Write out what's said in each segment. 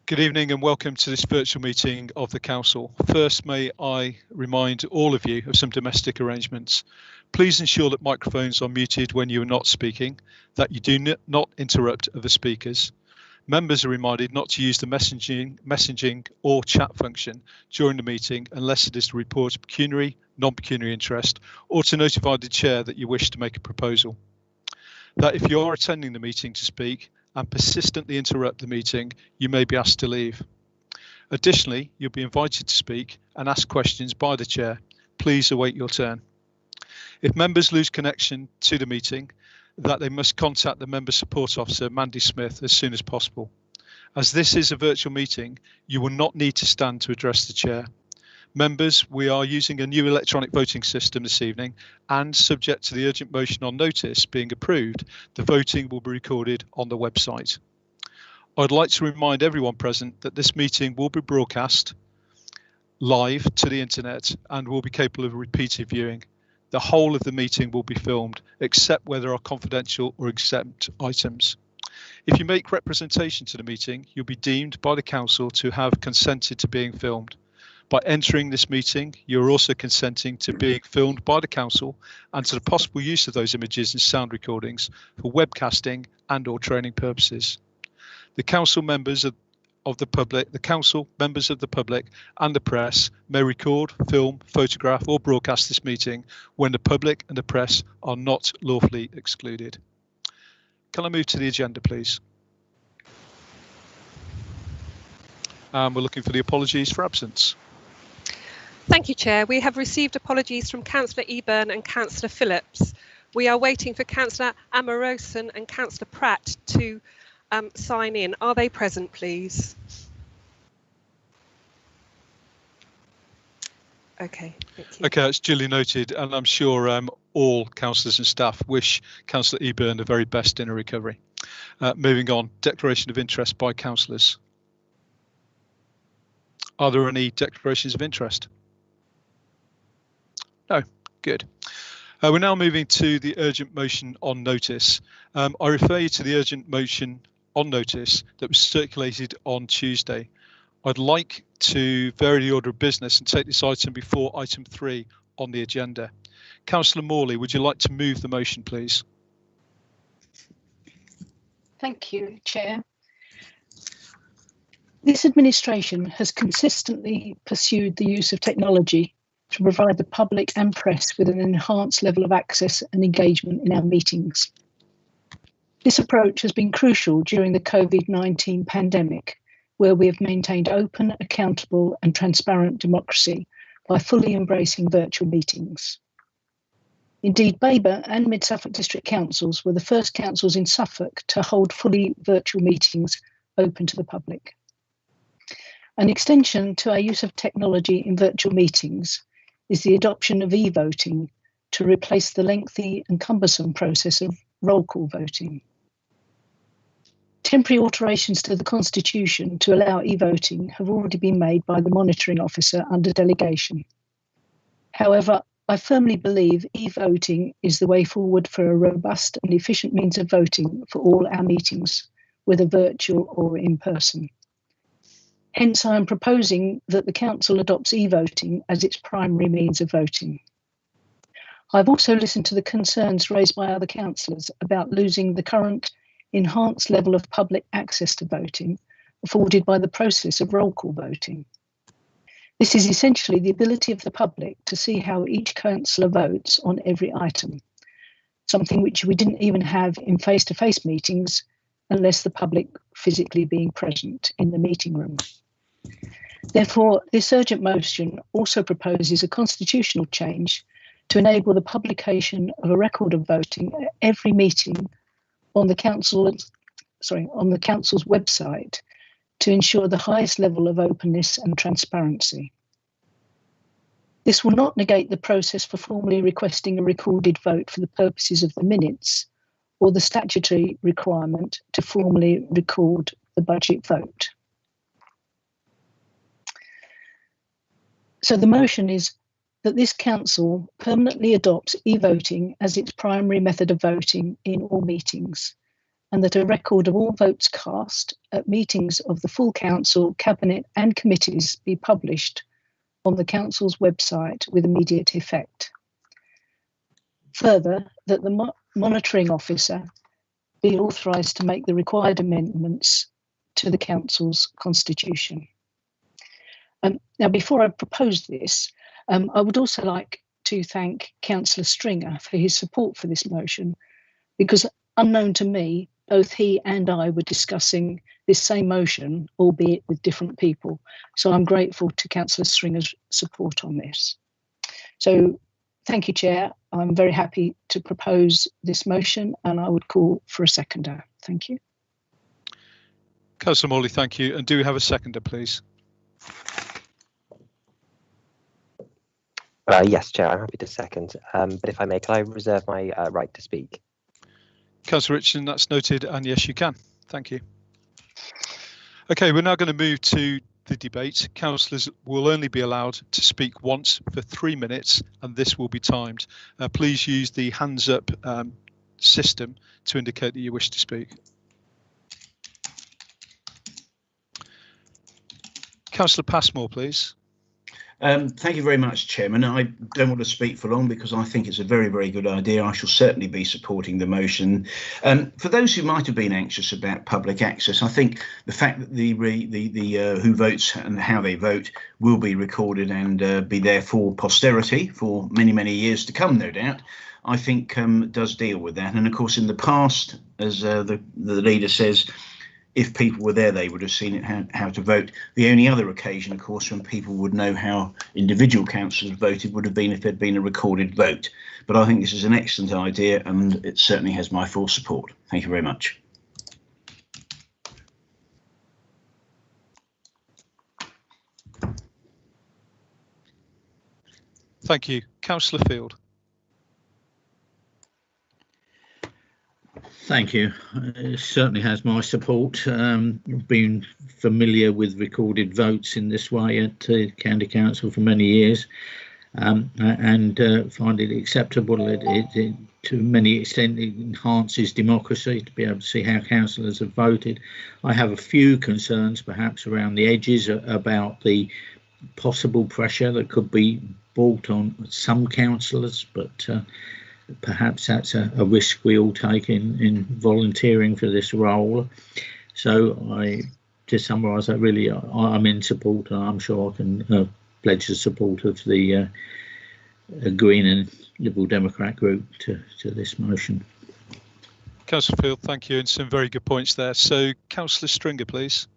Good evening and welcome to this virtual meeting of the Council. First, may I remind all of you of some domestic arrangements. Please ensure that microphones are muted when you are not speaking, that you do not interrupt other speakers. Members are reminded not to use the messaging or chat function during the meeting unless it is to report pecuniary, non-pecuniary interest or to notify the chair that you wish to make a proposal. That if you are attending the meeting to speak and persistently interrupt the meeting, you may be asked to leave. Additionally, you'll be invited to speak and ask questions by the chair. Please await your turn. If members lose connection to the meeting, that they must contact the Member Support Officer, Mandy Smith, as soon as possible. As this is a virtual meeting, you will not need to stand to address the chair. Members, we are using a new electronic voting system this evening, and subject to the urgent motion on notice being approved, the voting will be recorded on the website. I'd like to remind everyone present that this meeting will be broadcast live to the internet and will be capable of repeated viewing. The whole of the meeting will be filmed, except where there are confidential or exempt items. If you make representation to the meeting, you'll be deemed by the Council to have consented to being filmed. By entering this meeting, you're also consenting to being filmed by the Council and to the possible use of those images and sound recordings for webcasting and or training purposes. The Council members of the public, members of the public and the press may record, film, photograph or broadcast this meeting when the public and the press are not lawfully excluded. Can I move to the agenda, please? We're looking for the apologies for absence. Thank you, Chair. We have received apologies from Councillor Eburn and Councillor Phillips. We are waiting for Councillor Amoroson and Councillor Pratt to sign in. Are they present, please? Okay, thank you. Okay, that's duly noted, and I'm sure all councillors and staff wish Councillor Eburn the very best in her recovery. Moving on, declaration of interest by councillors. Are there any declarations of interest? No, good. We're now moving to the urgent motion on notice. I refer you to the urgent motion on notice that was circulated on Tuesday. I'd like to vary the order of business and take this item before item 3 on the agenda. Councillor Morley, would you like to move the motion, please? Thank you, Chair. This administration has consistently pursued the use of technology to provide the public and press with an enhanced level of access and engagement in our meetings. This approach has been crucial during the COVID-19 pandemic, where we have maintained open, accountable and transparent democracy by fully embracing virtual meetings. Indeed, Babergh and Mid-Suffolk District Councils were the first councils in Suffolk to hold fully virtual meetings open to the public. An extension to our use of technology in virtual meetings is the adoption of e-voting to replace the lengthy and cumbersome process of roll call voting. Temporary alterations to the Constitution to allow e-voting have already been made by the monitoring officer under delegation. However, I firmly believe e-voting is the way forward for a robust and efficient means of voting for all our meetings, whether virtual or in person. Hence, I am proposing that the Council adopts e-voting as its primary means of voting. I've also listened to the concerns raised by other councillors about losing the current enhanced level of public access to voting afforded by the process of roll call voting. This is essentially the ability of the public to see how each councillor votes on every item, something which we didn't even have in face-to-face meetings unless the public physically being present in the meeting room. Therefore, this urgent motion also proposes a constitutional change to enable the publication of a record of voting at every meeting on the council's website to ensure the highest level of openness and transparency. This will not negate the process for formally requesting a recorded vote for the purposes of the minutes or the statutory requirement to formally record the budget vote. So the motion is that this council permanently adopts e-voting as its primary method of voting in all meetings, and that a record of all votes cast at meetings of the full council, cabinet and committees be published on the council's website with immediate effect. Further, that the monitoring officer be authorised to make the required amendments to the council's constitution. Now, before I propose this, I would also like to thank Councillor Stringer for his support for this motion, because unknown to me, both he and I were discussing this same motion, albeit with different people. So I'm grateful to Councillor Stringer's support on this. So thank you, Chair. I'm very happy to propose this motion, and I would call for a seconder. Thank you. Councillor Morley, thank you. And do we have a seconder, please? Yes, Chair, I'm happy to second. But if I may, can I reserve my right to speak? Councillor Richardson, that's noted, and yes, you can. Thank you. Okay, we're now going to move to the debate. Councillors will only be allowed to speak once for 3 minutes, and this will be timed. Please use the hands up system to indicate that you wish to speak. Councillor Passmore, please. Thank you very much, Chairman. I don't want to speak for long because I think it's a very, very good idea. I shall certainly be supporting the motion. For those who might have been anxious about public access, I think the fact that the who votes and how they vote will be recorded and be there for posterity for many, many years to come, no doubt, I think does deal with that. And of course, in the past, as the leader says, if people were there, they would have seen it, how to vote. The only other occasion, of course, when people would know how individual councillors voted would have been if there'd been a recorded vote. But I think this is an excellent idea, and it certainly has my full support. Thank you very much. Thank you. Councillor Field. Thank you. It certainly has my support. Been familiar with recorded votes in this way at County Council for many years, and find it acceptable. It to many extent it enhances democracy to be able to see how councillors have voted. I have a few concerns perhaps around the edges about the possible pressure that could be brought on some councillors, but perhaps that's a risk we all take in volunteering for this role. So to summarise that, really I'm in support, and I'm sure I can pledge the support of the Green and Liberal Democrat group to this motion. Councillor Field, thank you, and some very good points there. So Councillor Stringer, please.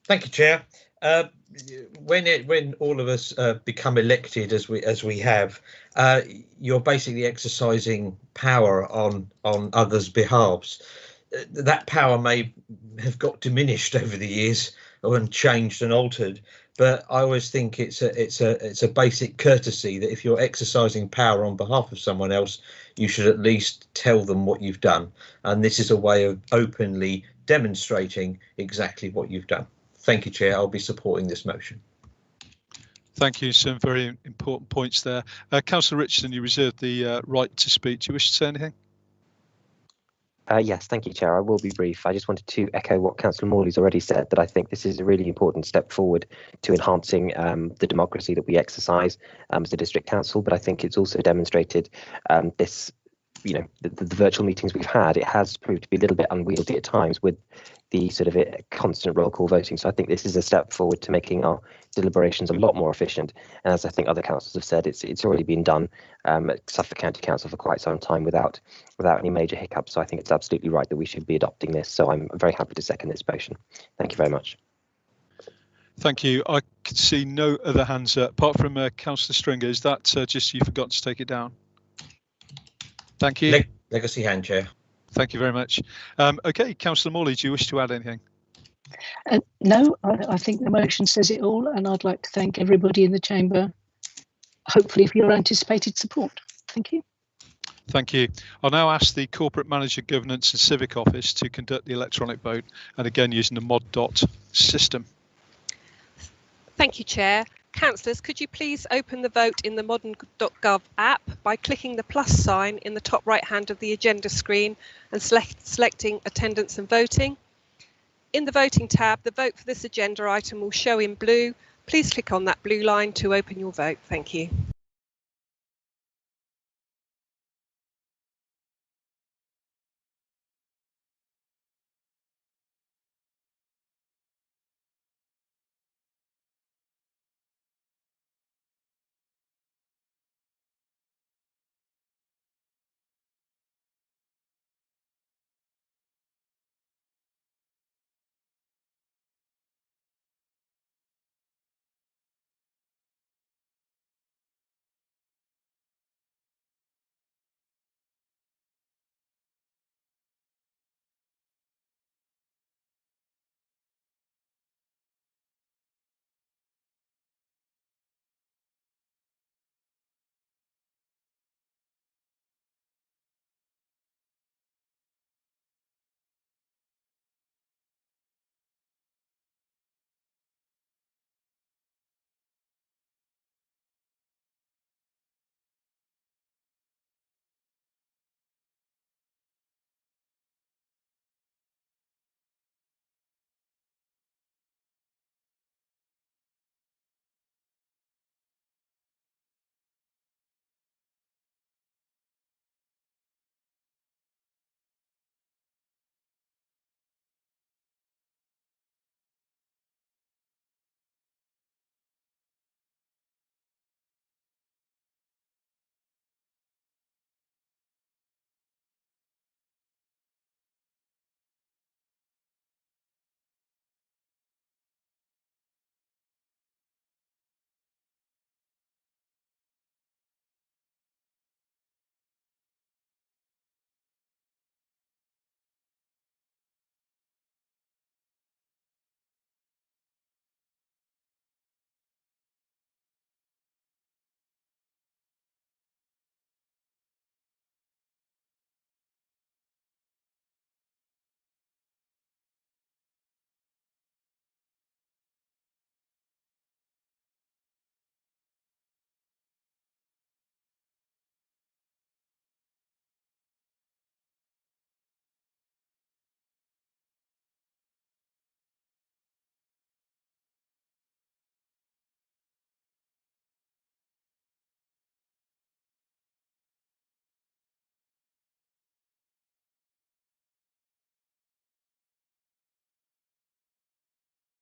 Thank you, Chair. When all of us become elected, as we have, you're basically exercising power on others' behalves. That power may have got diminished over the years and changed and altered, but I always think it's a basic courtesy that if you're exercising power on behalf of someone else, you should at least tell them what you've done. And this is a way of openly demonstrating exactly what you've done. Thank you, Chair. I'll be supporting this motion. Thank you. Some very important points there. Councillor Richardson, you reserved the right to speak. Do you wish to say anything? Yes, thank you, Chair. I will be brief. I just wanted to echo what Councillor Morley's already said, that I think this is a really important step forward to enhancing the democracy that we exercise as a district council. But I think it's also demonstrated this, the virtual meetings we've had, it has proved to be a little bit unwieldy at times with the sort of constant roll call voting. So I think this is a step forward to making our deliberations a lot more efficient. And as I think other councils have said, it's already been done at Suffolk County Council for quite some time without any major hiccups. So I think it's absolutely right that we should be adopting this. So I'm very happy to second this motion. Thank you very much. Thank you. I can see no other hands up apart from Councillor Stringer. Is that just you forgot to take it down? Thank you. Legacy hand, Chair. Thank you very much. OK, Councillor Morley, do you wish to add anything? No, I think the motion says it all, and I'd like to thank everybody in the chamber, hopefully for your anticipated support. Thank you. Thank you. I'll now ask the Corporate Manager Governance and Civic Office to conduct the electronic vote, and again using the mod dot system. Thank you, Chair. Councillors, could you please open the vote in the modern.gov app by clicking the plus sign in the top right hand of the agenda screen and selecting attendance and voting. In the voting tab, the vote for this agenda item will show in blue. Please click on that blue line to open your vote. Thank you.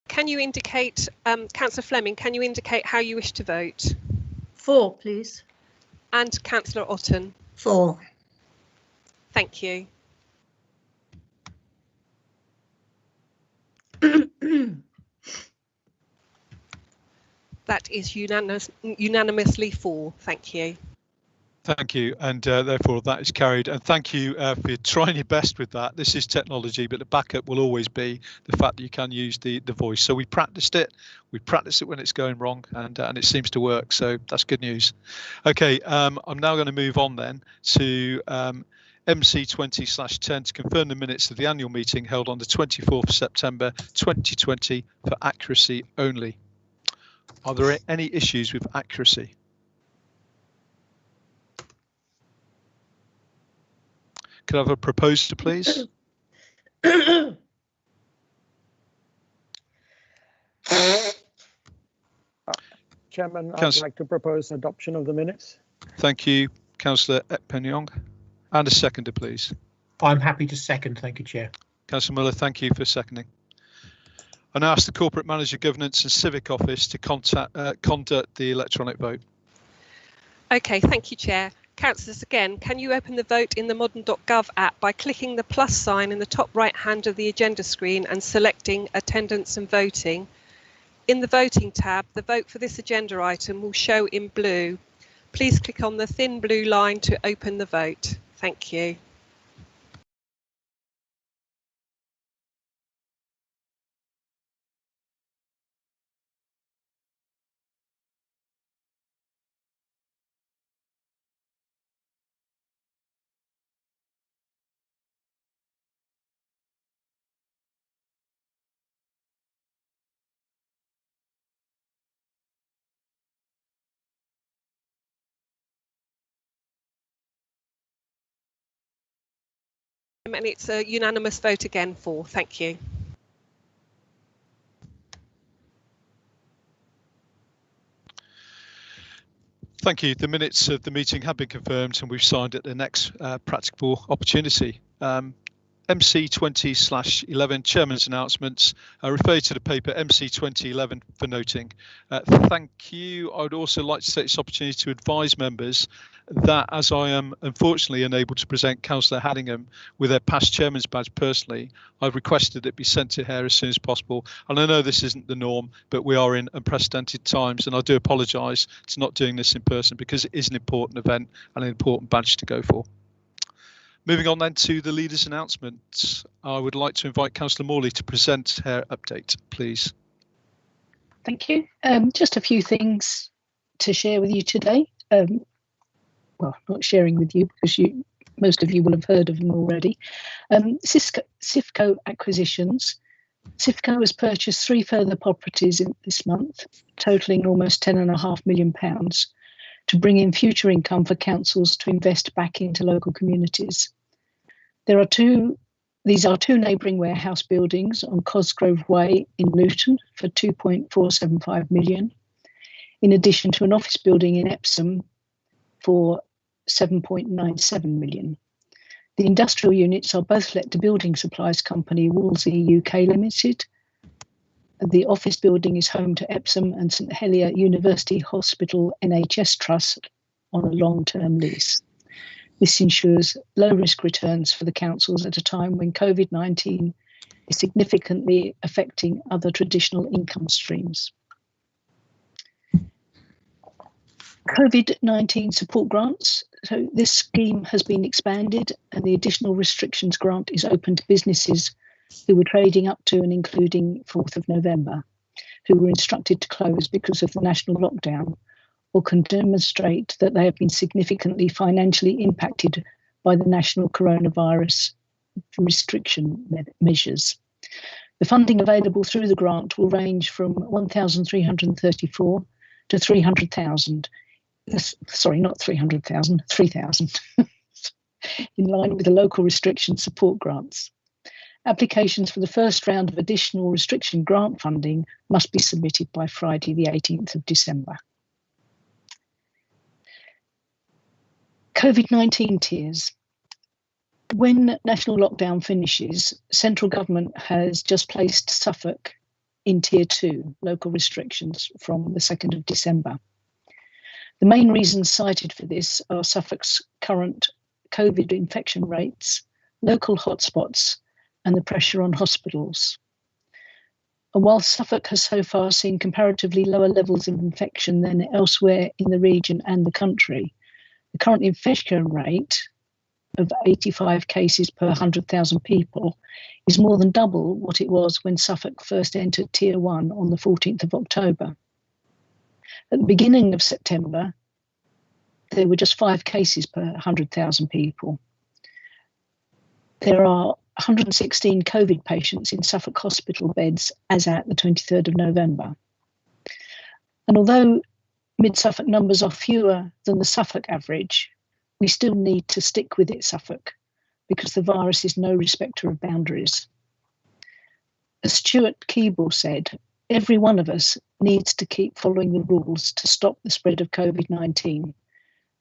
Can you indicate, Councillor Fleming, can you indicate how you wish to vote? For, please. And Councillor Otten? For. Thank you. That is unanimously for. Thank you. Thank you, and therefore that is carried. And thank you for trying your best with that. This is technology, but the backup will always be the fact that you can use the voice. So we practiced it. We practice it when it's going wrong, and it seems to work. So that's good news. Okay, I'm now going to move on then to MC 20/10 to confirm the minutes of the annual meeting held on the 24th of September 2020 for accuracy only. Are there any issues with accuracy? Could I have a proposer, please? Chairman, I'd like to propose adoption of the minutes. Thank you, Councillor Ekpenyong. And a seconder, please. I'm happy to second. Thank you, Chair. Councillor Muller, thank you for seconding. I now ask the Corporate Manager Governance and Civic Office to conduct the electronic vote. Okay, thank you, Chair. Councillors, again, can you open the vote in the modern.gov app by clicking the plus sign in the top right hand of the agenda screen and selecting attendance and voting. In the voting tab, the vote for this agenda item will show in blue. Please click on the thin blue line to open the vote. Thank you. And it's a unanimous vote again for. Thank you. Thank you. The minutes of the meeting have been confirmed and we've signed at the next practicable opportunity. MC 20/11 Chairman's announcements. I refer to the paper MC 2011 for noting. Thank you. I would also like to take this opportunity to advise members that as I am unfortunately unable to present Councillor Haddingham with their past chairman's badge personally, I've requested it be sent to her as soon as possible. And I know this isn't the norm, but we are in unprecedented times and I do apologise to not doing this in person because it is an important event and an important badge to go for. Moving on then to the leaders' announcements. I would like to invite Councillor Morley to present her update, please. Thank you. Just a few things to share with you today. Well, not sharing with you because most of you will have heard of them already. CIFCO acquisitions. CIFCO has purchased 3 further properties this month, totalling almost £10.5 million, to bring in future income for councils to invest back into local communities. These are 2 neighbouring warehouse buildings on Cosgrove Way in Luton for £2.475 million, in addition to an office building in Epsom for £7.97 million. The industrial units are both let to building supplies company Wolsey UK Limited. The office building is home to Epsom and St Helier University Hospital NHS Trust on a long-term lease. This ensures low-risk returns for the councils at a time when COVID-19 is significantly affecting other traditional income streams. COVID-19 support grants. So this scheme has been expanded and the additional restrictions grant is open to businesses who were trading up to and including 4th of November, who were instructed to close because of the national lockdown, or can demonstrate that they have been significantly financially impacted by the national coronavirus restriction measures. The funding available through the grant will range from 1,334 to 300,000. Sorry, not 300,000, 3,000, in line with the local restriction support grants. Applications for the first round of additional restriction grant funding must be submitted by Friday, the 18th of December. COVID-19 tiers. When national lockdown finishes, central government has just placed Suffolk in Tier 2, local restrictions, from the 2nd of December. The main reasons cited for this are Suffolk's current COVID infection rates, local hotspots, and the pressure on hospitals. And while Suffolk has so far seen comparatively lower levels of infection than elsewhere in the region and the country, the current infection rate of 85 cases per 100,000 people is more than double what it was when Suffolk first entered Tier 1 on the 14th of October. At the beginning of September, there were just 5 cases per 100,000 people. There are 116 COVID patients in Suffolk hospital beds as at the 23rd of November. And although Mid-Suffolk numbers are fewer than the Suffolk average, we still need to stick with it, Suffolk, because the virus is no respecter of boundaries. As Stuart Keeble said, every one of us needs to keep following the rules to stop the spread of COVID-19.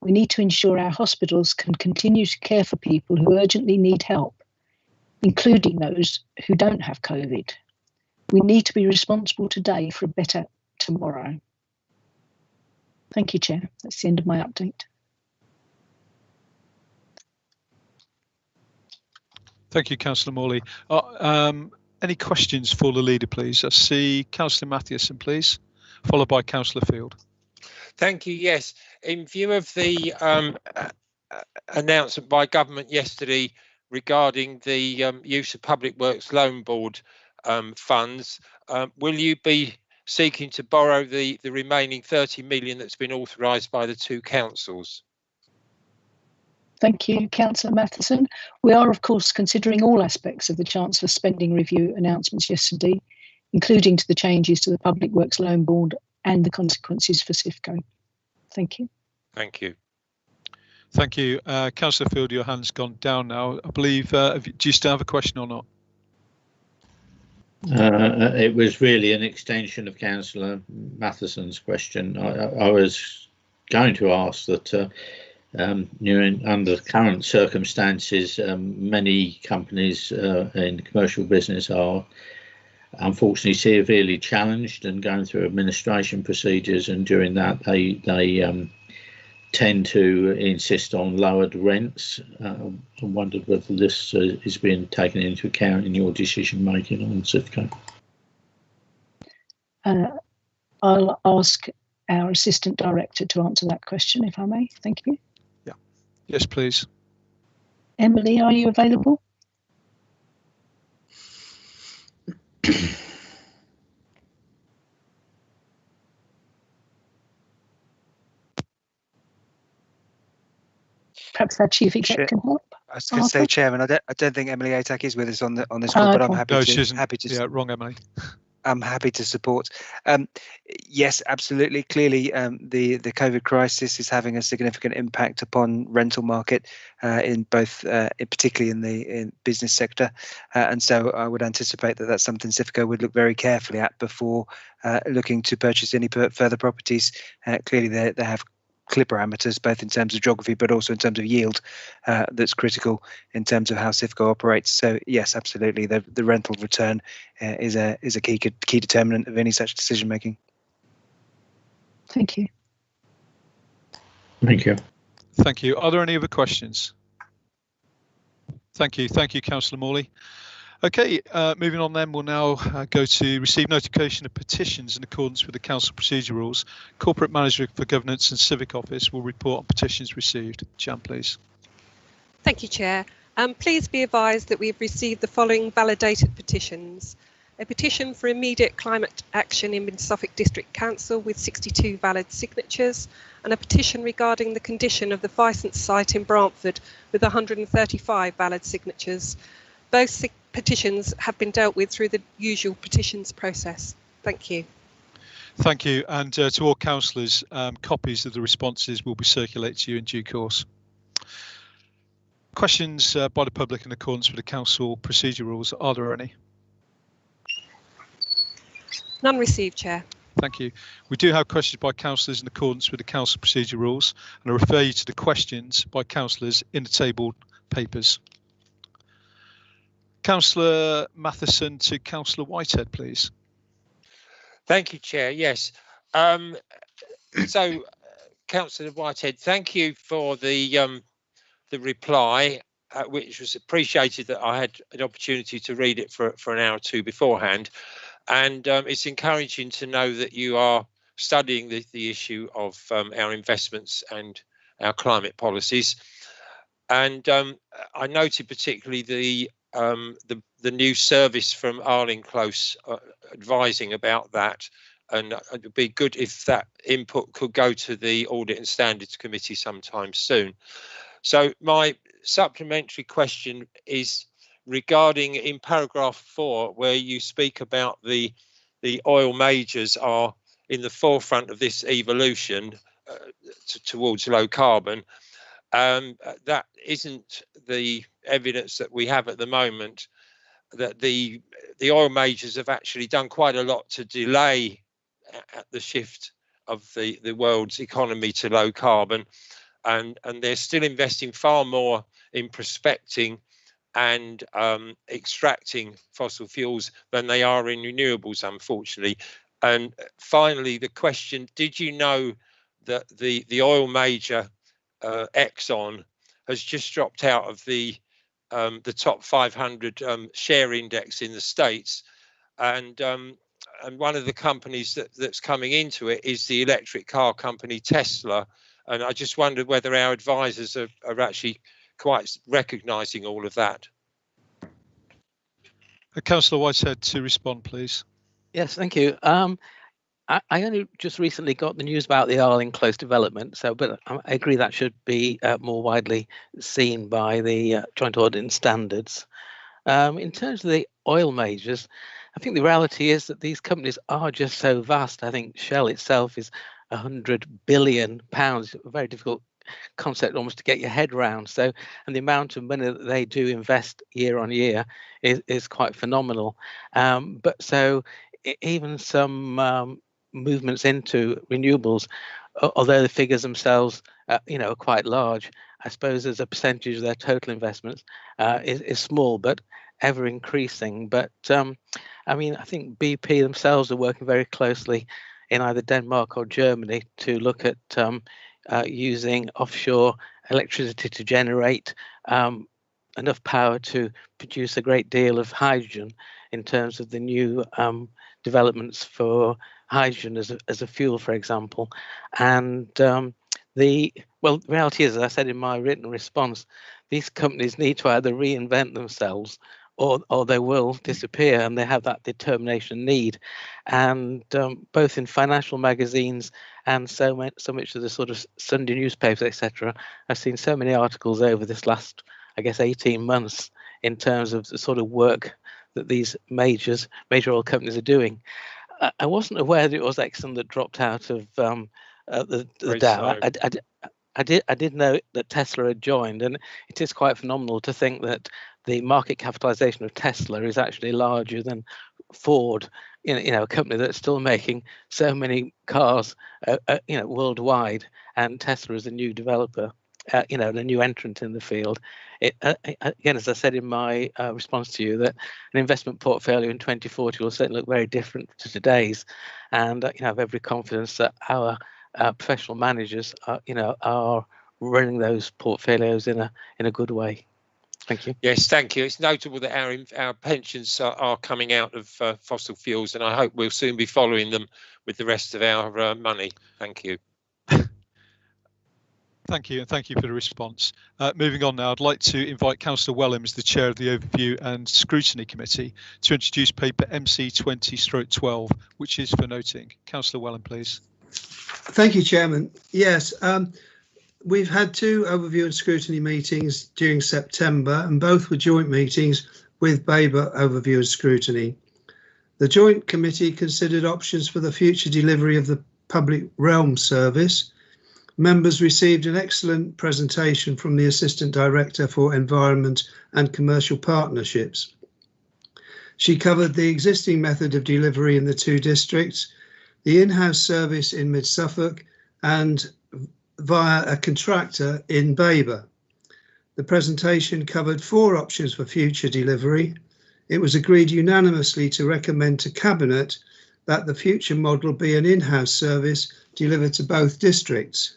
We need to ensure our hospitals can continue to care for people who urgently need help, including those who don't have COVID. We need to be responsible today for a better tomorrow. Thank you, Chair. That's the end of my update. Thank you, Councillor Morley. Any questions for the leader, please? I see Councillor Mathieson, please, followed by Councillor Field. Thank you. Yes, in view of the announcement by government yesterday regarding the use of Public Works Loan Board funds, will you be seeking to borrow the remaining 30 million that's been authorised by the 2 councils? Thank you, Councillor Mathieson. We are, of course, considering all aspects of the Chancellor's spending review announcements yesterday, including to the changes to the Public Works Loan Board and the consequences for CIFCO. Thank you. Thank you. Thank you. Councillor Field, your hand's gone down now. I believe, do you still have a question or not? It was really an extension of Councillor Matheson's question. I was going to ask that, under current circumstances, many companies in commercial business are unfortunately severely challenged and going through administration procedures, and during that they tend to insist on lowered rents. I wondered whether this is being taken into account in your decision making on CIFCO. I'll ask our Assistant Director to answer that question, if I may. Thank you. Yeah. Yes, please. Emily, are you available? Perhaps our Chief Exec can help. I was going to say, Chairman, I don't think Emily Atack is with us on this call, but I'm happy to. Yeah, wrong, Emily. I'm happy to support. Yes, absolutely. Clearly, the COVID crisis is having a significant impact upon rental market in both, particularly in the business sector, and so I would anticipate that that's something CIFCO would look very carefully at before looking to purchase any further properties. Clearly, they have clear parameters, both in terms of geography, but also in terms of yield, that's critical in terms of how CIFCO operates. So yes, absolutely, the rental return is a key determinant of any such decision making. Thank you. Thank you. Thank you. Are there any other questions? Thank you, Councillor Morley. Okay, moving on then, we'll now go to receive notification of petitions in accordance with the Council Procedure Rules. Corporate Manager for Governance and Civic Office will report on petitions received. Jan, please. Thank you, Chair. Please be advised that we've received the following validated petitions. A petition for immediate climate action in Mid-Suffolk District Council with 62 valid signatures, and a petition regarding the condition of the Vicence site in Brantford with 135 valid signatures. Both petitions have been dealt with through the usual petitions process. Thank you. Thank you, and to all councillors, copies of the responses will be circulated to you in due course. Questions by the public in accordance with the Council Procedure Rules, are there any? None received, Chair. Thank you. We do have questions by councillors in accordance with the Council Procedure Rules, and I refer you to the questions by councillors in the tabled papers. Councillor Matheson to Councillor Whitehead, please. Thank you, Chair. Yes. So, Councillor Whitehead, thank you for the reply, which was appreciated that I had an opportunity to read it for an hour or two beforehand. And it's encouraging to know that you are studying the issue of our investments and our climate policies. And I noted particularly the new service from Arling Close advising about that, and it would be good if that input could go to the Audit and Standards Committee sometime soon. So my supplementary question is regarding in paragraph 4, where you speak about the oil majors are in the forefront of this evolution towards low carbon. That isn't the evidence that we have at the moment, that the oil majors have actually done quite a lot to delay the shift of the world's economy to low carbon, and they're still investing far more in prospecting and extracting fossil fuels than they are in renewables, unfortunately. And finally, the question, did you know that the oil major Exxon has just dropped out of the top 500 share index in the States, and one of the companies that's coming into it is the electric car company Tesla, and I just wondered whether our advisors are actually quite recognising all of that. Councillor Whitehead to respond, please. Yes, thank you. I only just recently got the news about the Arling Close development, but I agree that should be more widely seen by the Joint Audit and Standards. In terms of the oil majors, I think the reality is that these companies are just so vast. I think Shell itself is £100 billion, a very difficult concept almost to get your head round. So, and the amount of money that they do invest year on year is quite phenomenal. But so even some movements into renewables, although the figures themselves, are quite large, I suppose as a percentage of their total investments is small, but ever increasing. But I mean, I think BP themselves are working very closely in either Denmark or Germany to look at using offshore electricity to generate enough power to produce a great deal of hydrogen in terms of the new developments for hydrogen as a fuel, for example. And the reality is, as I said in my written response, these companies need to either reinvent themselves or they will disappear, and they have that determination and need. And both in financial magazines and so much of the sort of Sunday newspapers, etc., I've seen so many articles over this last, I guess, 18 months in terms of the sort of work that these major oil companies are doing. I wasn't aware that it was Exxon that dropped out of the Dow. I did know that Tesla had joined, and it is quite phenomenal to think that the market capitalization of Tesla is actually larger than Ford, a company that's still making so many cars, worldwide, and Tesla is a new developer, a new entrant in the field. Again, as I said in my response to you, that an investment portfolio in 2040 will certainly look very different to today's, and I have every confidence that our professional managers are running those portfolios in a good way. Thank you. Yes, thank you. It's notable that our pensions are coming out of fossil fuels, and I hope we'll soon be following them with the rest of our money. Thank you. Thank you, and thank you for the response. Moving on now, I'd like to invite Councillor Wellham, as the Chair of the Overview and Scrutiny Committee, to introduce paper MC20/12, which is for noting. Councillor Wellham, please. Thank you, Chairman. Yes, we've had two overview and scrutiny meetings during September, and both were joint meetings with Babergh Overview and Scrutiny. The Joint Committee considered options for the future delivery of the Public Realm Service. Members received an excellent presentation from the Assistant Director for Environment and Commercial Partnerships. She covered the existing method of delivery in the two districts, the in-house service in Mid-Suffolk, and via a contractor in Babergh. The presentation covered 4 options for future delivery. It was agreed unanimously to recommend to Cabinet that the future model be an in-house service delivered to both districts.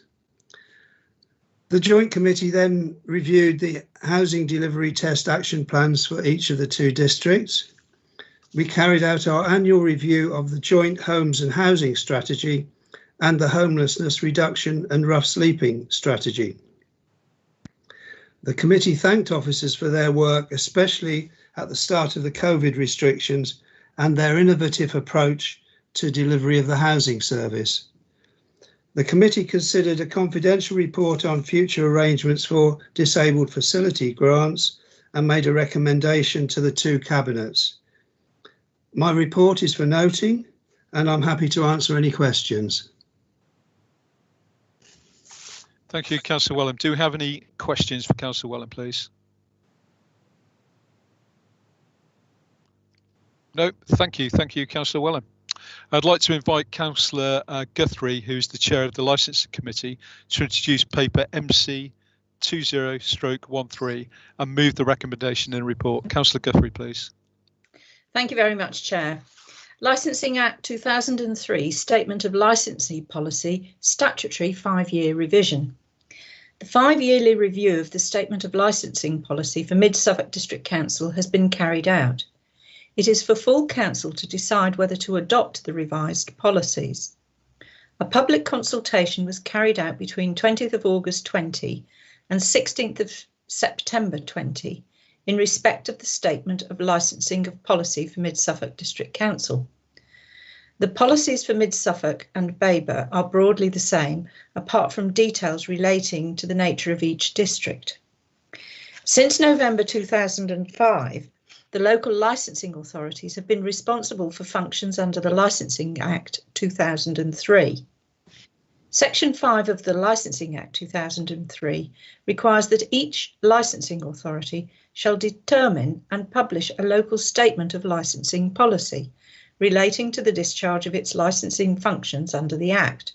The Joint Committee then reviewed the housing delivery test action plans for each of the two districts. We carried out our annual review of the Joint Homes and Housing Strategy and the Homelessness Reduction and Rough Sleeping Strategy. The committee thanked officers for their work, especially at the start of the COVID restrictions, and their innovative approach to delivery of the housing service. The committee considered a confidential report on future arrangements for disabled facility grants and made a recommendation to the two cabinets. My report is for noting, and I'm happy to answer any questions. Thank you, Councillor Wellham. Do we have any questions for Councillor Wellham, please? No, thank you. Thank you, Councillor Wellham. I'd like to invite Councillor Guthrie, who's the Chair of the Licensing Committee, to introduce paper MC20/13 and move the recommendation in the report. Councillor Guthrie, please. Thank you very much, Chair. Licensing Act 2003, Statement of Licensing Policy, Statutory 5-year revision. The 5-yearly review of the Statement of Licensing Policy for Mid-Suffolk District Council has been carried out. It is for full council to decide whether to adopt the revised policies. A public consultation was carried out between 20th of August 20 and 16th of September 20 in respect of the Statement of Licensing of Policy for Mid-Suffolk District Council. The policies for Mid-Suffolk and Babergh are broadly the same, apart from details relating to the nature of each district. Since November 2005, the local licensing authorities have been responsible for functions under the Licensing Act 2003. Section 5 of the Licensing Act 2003 requires that each licensing authority shall determine and publish a local statement of licensing policy relating to the discharge of its licensing functions under the Act.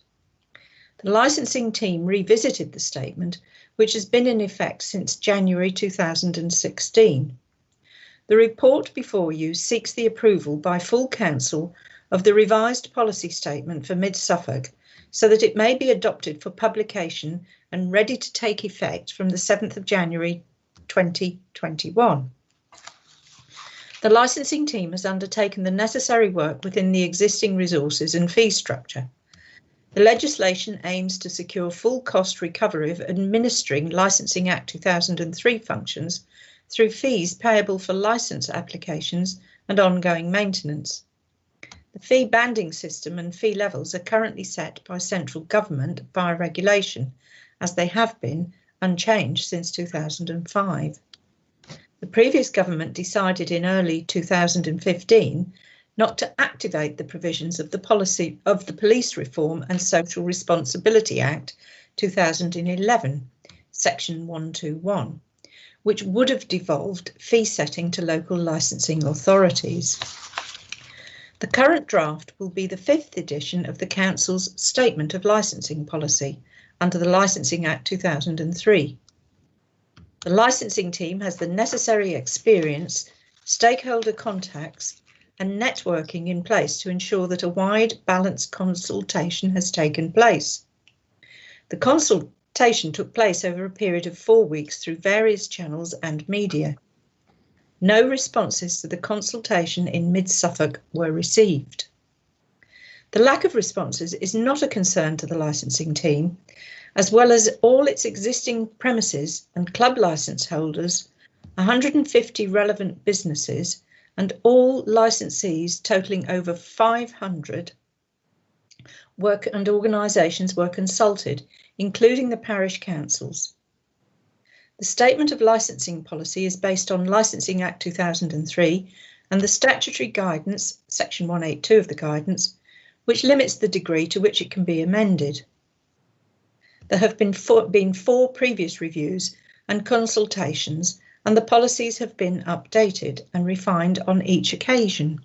The licensing team revisited the statement, which has been in effect since January 2016. The report before you seeks the approval by full council of the revised policy statement for Mid-Suffolk so that it may be adopted for publication and ready to take effect from the 7th of January 2021. The licensing team has undertaken the necessary work within the existing resources and fee structure. The legislation aims to secure full cost recovery of administering Licensing Act 2003 functions through fees payable for licence applications and ongoing maintenance. The fee banding system and fee levels are currently set by central government via regulation, as they have been unchanged since 2005. The previous government decided in early 2015 not to activate the provisions of the policy of the Police Reform and Social Responsibility Act 2011, Section 121, which would have devolved fee setting to local licensing authorities. The current draft will be the 5th edition of the Council's Statement of Licensing Policy under the Licensing Act 2003. The licensing team has the necessary experience, stakeholder contacts and networking in place to ensure that a wide, balanced consultation has taken place. The consultation took place over a period of 4 weeks through various channels and media. No responses to the consultation in Mid-Suffolk were received. The lack of responses is not a concern to the licensing team, as well as all its existing premises and club licence holders, 150 relevant businesses, and all licensees totalling over 500 and organisations were consulted, including the parish councils. The Statement of Licensing Policy is based on Licensing Act 2003 and the statutory guidance, Section 182 of the guidance, which limits the degree to which it can be amended. There have been four previous reviews and consultations, and the policies have been updated and refined on each occasion.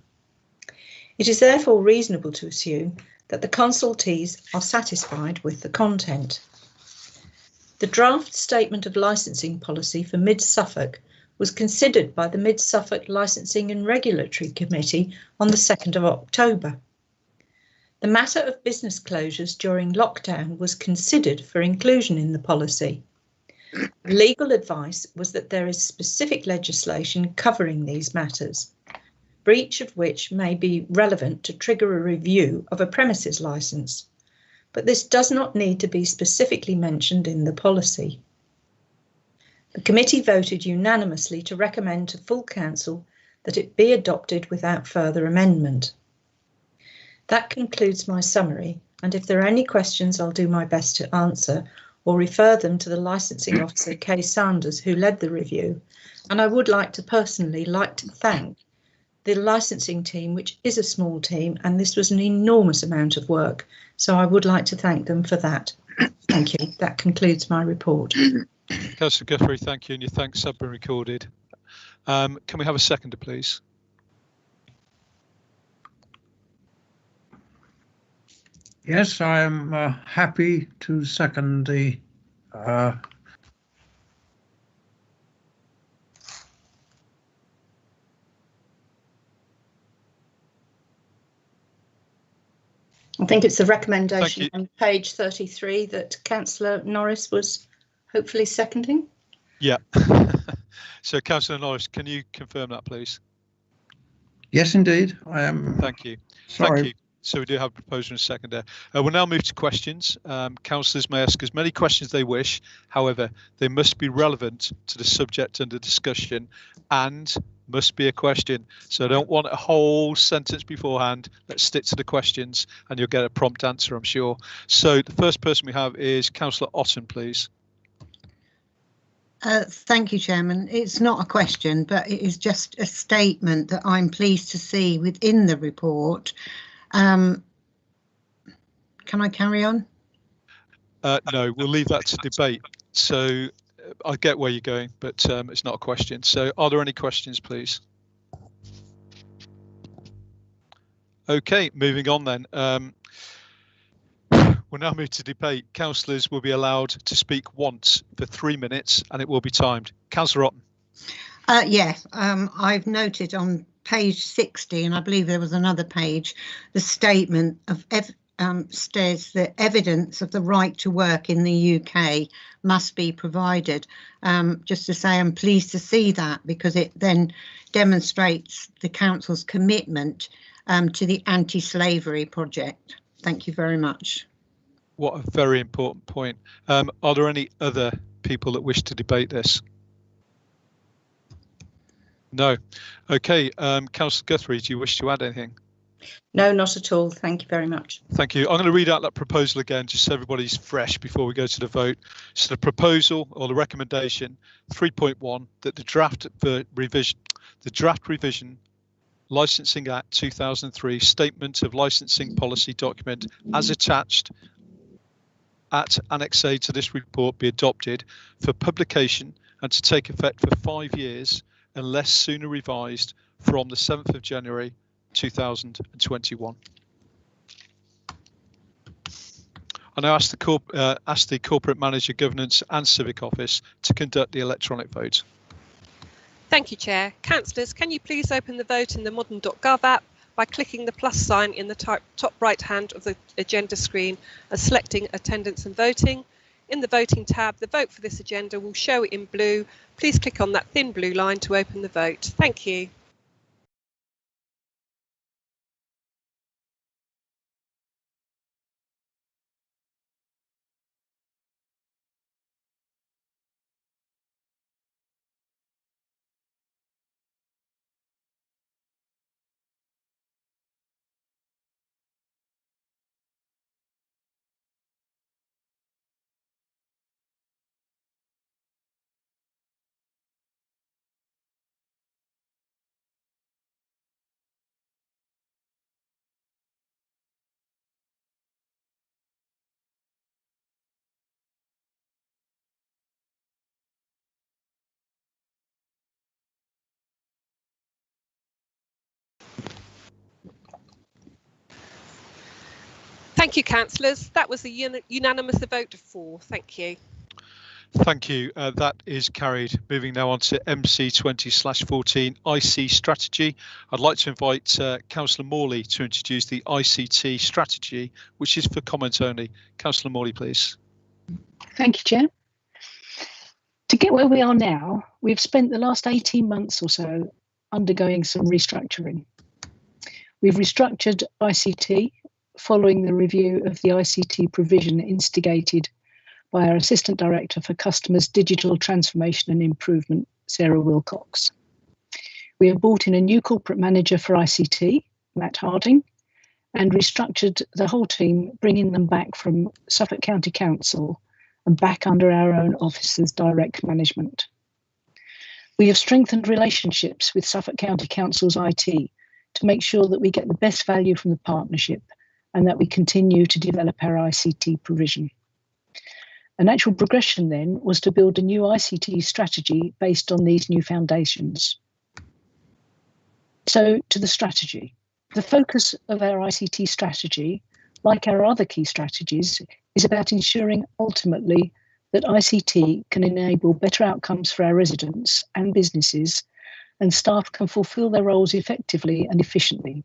It is therefore reasonable to assume that the consultees are satisfied with the content. The draft Statement of Licensing Policy for Mid-Suffolk was considered by the Mid-Suffolk Licensing and Regulatory Committee on the 2nd of October. The matter of business closures during lockdown was considered for inclusion in the policy. Legal advice was that there is specific legislation covering these matters, breach of which may be relevant to trigger a review of a premises licence, but this does not need to be specifically mentioned in the policy. The committee voted unanimously to recommend to full council that it be adopted without further amendment. That concludes my summary, and if there are any questions, I'll do my best to answer or refer them to the licensing officer, Kay Sanders, who led the review. And I would like to thank the licensing team, which is a small team, and this was an enormous amount of work. So I would like to thank them for that. Thank you. That concludes my report. Councillor Guthrie, thank you, and your thanks have been recorded. Can we have a seconder, please? Yes, I am happy to second the I think it's the recommendation on page 33 that Councillor Norris was hopefully seconding. Yeah. So, Councillor Norris, can you confirm that, please? Yes, indeed. I am. Thank you. Sorry. Thank you. So we do have a proposer and a seconder. We'll now move to questions. Councillors may ask as many questions they wish. However, they must be relevant to the subject under discussion and must be a question. So I don't want a whole sentence beforehand. Let's stick to the questions and you'll get a prompt answer, I'm sure. So the first person we have is Councillor Otten, please. Thank you, Chairman. It's not a question, but it is just a statement that I'm pleased to see within the report. Can I carry on? No, we'll leave that to debate. So I get where you're going, but it's not a question. So are there any questions, please? Okay, moving on then. We'll now move to debate. Councillors will be allowed to speak once for 3 minutes and it will be timed. Councillor Otten. I've noted on page 60, and I believe there was another page, the statement of states that evidence of the right to work in the UK must be provided. Just to say, I'm pleased to see that, because it then demonstrates the council's commitment to the anti-slavery project. Thank you very much. What a very important point. Are there any other people that wish to debate this? No. Okay, Councillor Guthrie, do you wish to add anything? No, not at all. Thank you very much. Thank you. I'm going to read out that proposal again, just so everybody's fresh before we go to the vote. So the proposal, or the recommendation, 3.1, that the draft revision Licensing Act 2003 Statement of Licensing Policy document as attached at Annex A to this report be adopted for publication and to take effect for 5 years unless sooner revised from the 7th of January 2021. I now ask the Corporate Manager, Governance and Civic Office to conduct the electronic vote. Thank you, Chair. Councillors, can you please open the vote in the modern.gov app by clicking the plus sign in the top right hand of the agenda screen and selecting attendance and voting. In the voting tab, the vote for this agenda will show in blue. Please click on that thin blue line to open the vote. Thank you. Thank you, councillors. That was a unanimous vote of 4. Thank you. Thank you. That is carried. Moving now on to MC20/14 Ict Strategy. I'd like to invite Councillor Morley to introduce the ICT strategy, which is for comment only. Councillor Morley, please. Thank you, Chair. To get where we are now, we've spent the last 18 months or so undergoing some restructuring. We've restructured ICT following the review of the ICT provision instigated by our Assistant Director for Customers Digital Transformation and Improvement, Sarah Wilcox. We have brought in a new Corporate Manager for ICT, Matt Harding, and restructured the whole team, bringing them back from Suffolk County Council and back under our own office's direct management. We have strengthened relationships with Suffolk County Council's IT to make sure that we get the best value from the partnership and that we continue to develop our ICT provision. A natural progression then was to build a new ICT strategy based on these new foundations. So to the strategy. The focus of our ICT strategy, like our other key strategies, is about ensuring ultimately that ICT can enable better outcomes for our residents and businesses, and staff can fulfil their roles effectively and efficiently.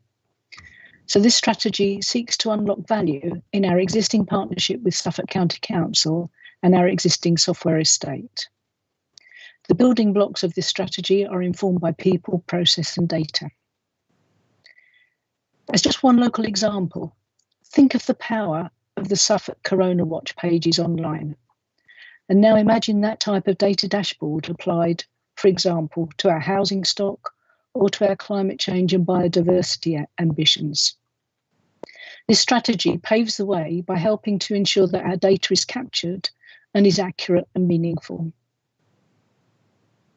So this strategy seeks to unlock value in our existing partnership with Suffolk County Council and our existing software estate. The building blocks of this strategy are informed by people, process and data. As just one local example, think of the power of the Suffolk Corona Watch pages online. And now imagine that type of data dashboard applied, for example, to our housing stock or to our climate change and biodiversity ambitions. This strategy paves the way by helping to ensure that our data is captured and is accurate and meaningful.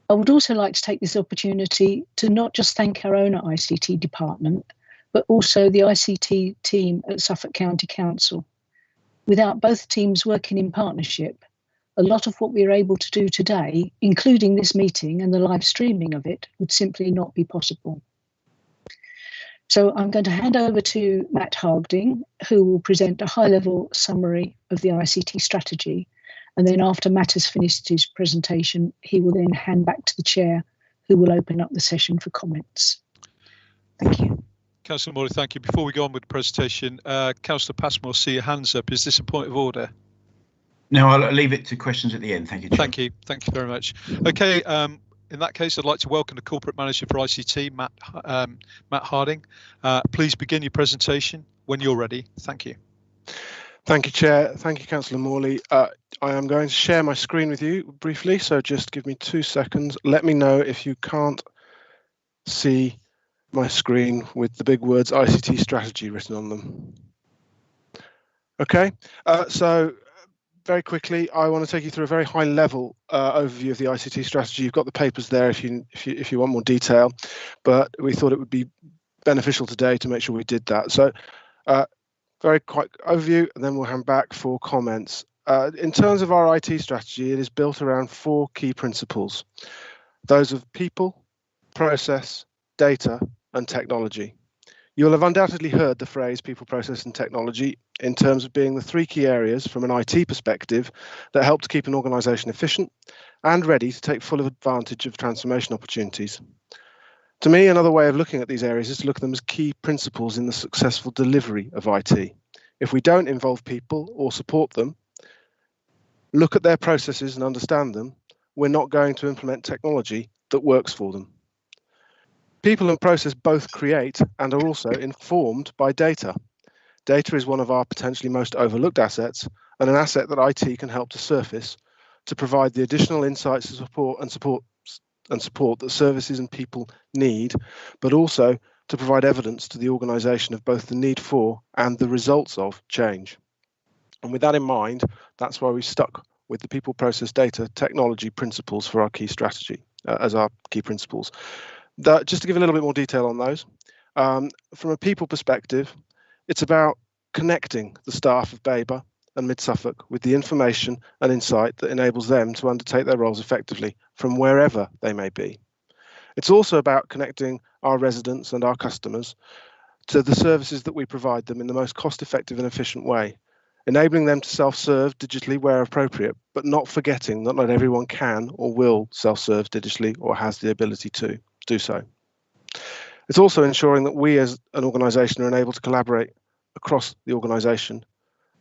I would also like to take this opportunity to not just thank our own ICT department, but also the ICT team at Suffolk County Council. Without both teams working in partnership, a lot of what we're able to do today, including this meeting and the live streaming of it, would simply not be possible. So I'm going to hand over to Matt Harding, who will present a high-level summary of the ICT strategy. And then after Matt has finished his presentation, he will then hand back to the chair, who will open up the session for comments. Thank you. Councillor Morley, thank you. Before we go on with the presentation, Councillor Passmore, see your hands up. Is this a point of order? No, I'll leave it to questions at the end. Thank you, Chair. Thank you. Thank you very much. Okay, in that case, I'd like to welcome the Corporate Manager for ICT, Matt Harding. Please begin your presentation when you're ready. Thank you. Thank you, Chair. Thank you, Councillor Morley. I am going to share my screen with you briefly, so just give me 2 seconds. Let me know if you can't see my screen with the big words ICT strategy written on them. Okay, so very quickly, I want to take you through a very high-level overview of the ICT strategy. You've got the papers there if you want more detail, but we thought it would be beneficial today to make sure we did that. So, very quick overview, and then we'll hand back for comments. In terms of our IT strategy, it is built around 4 key principles: those of people, process, data, and technology. You'll have undoubtedly heard the phrase people, process and technology in terms of being the 3 key areas from an IT perspective that help to keep an organisation efficient and ready to take full advantage of transformation opportunities. To me, another way of looking at these areas is to look at them as key principles in the successful delivery of IT. If we don't involve people or support them, look at their processes and understand them, we're not going to implement technology that works for them. People and process both create and are also informed by data. Data is one of our potentially most overlooked assets, and an asset that IT can help to surface to provide the additional insights and support that services and people need, but also to provide evidence to the organisation of both the need for and the results of change. And with that in mind, that's why we stuck with the people, process, data, technology principles for our key strategy as our key principles. Just to give a little bit more detail on those, from a people perspective, it's about connecting the staff of Babergh and Mid-Suffolk with the information and insight that enables them to undertake their roles effectively from wherever they may be. It's also about connecting our residents and our customers to the services that we provide them in the most cost-effective and efficient way, enabling them to self-serve digitally where appropriate, but not forgetting that not everyone can or will self-serve digitally or has the ability to do so. It's also ensuring that we as an organisation are enabled to collaborate across the organisation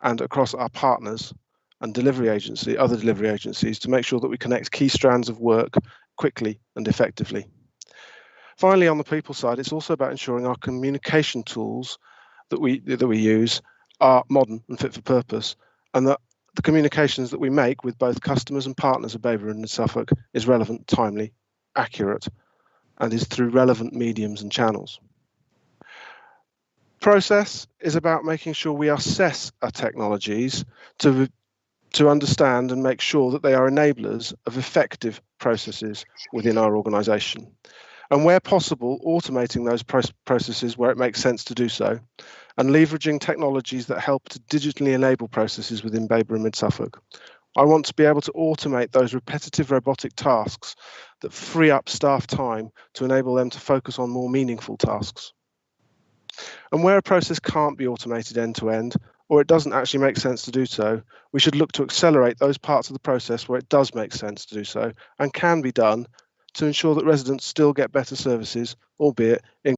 and across our partners and other delivery agencies to make sure that we connect key strands of work quickly and effectively. Finally, on the people side, it's also about ensuring our communication tools that we use are modern and fit for purpose, and that the communications that we make with both customers and partners of Babergh and Mid-Suffolk is relevant, timely, accurate, and is through relevant mediums and channels. Process is about making sure we assess our technologies to understand and make sure that they are enablers of effective processes within our organisation. And where possible, automating those processes where it makes sense to do so, and leveraging technologies that help to digitally enable processes within Babergh and Mid-Suffolk. I want to be able to automate those repetitive robotic tasks that free up staff time to enable them to focus on more meaningful tasks. And where a process can't be automated end to end, or it doesn't actually make sense to do so, we should look to accelerate those parts of the process where it does make sense to do so and can be done to ensure that residents still get better services, albeit in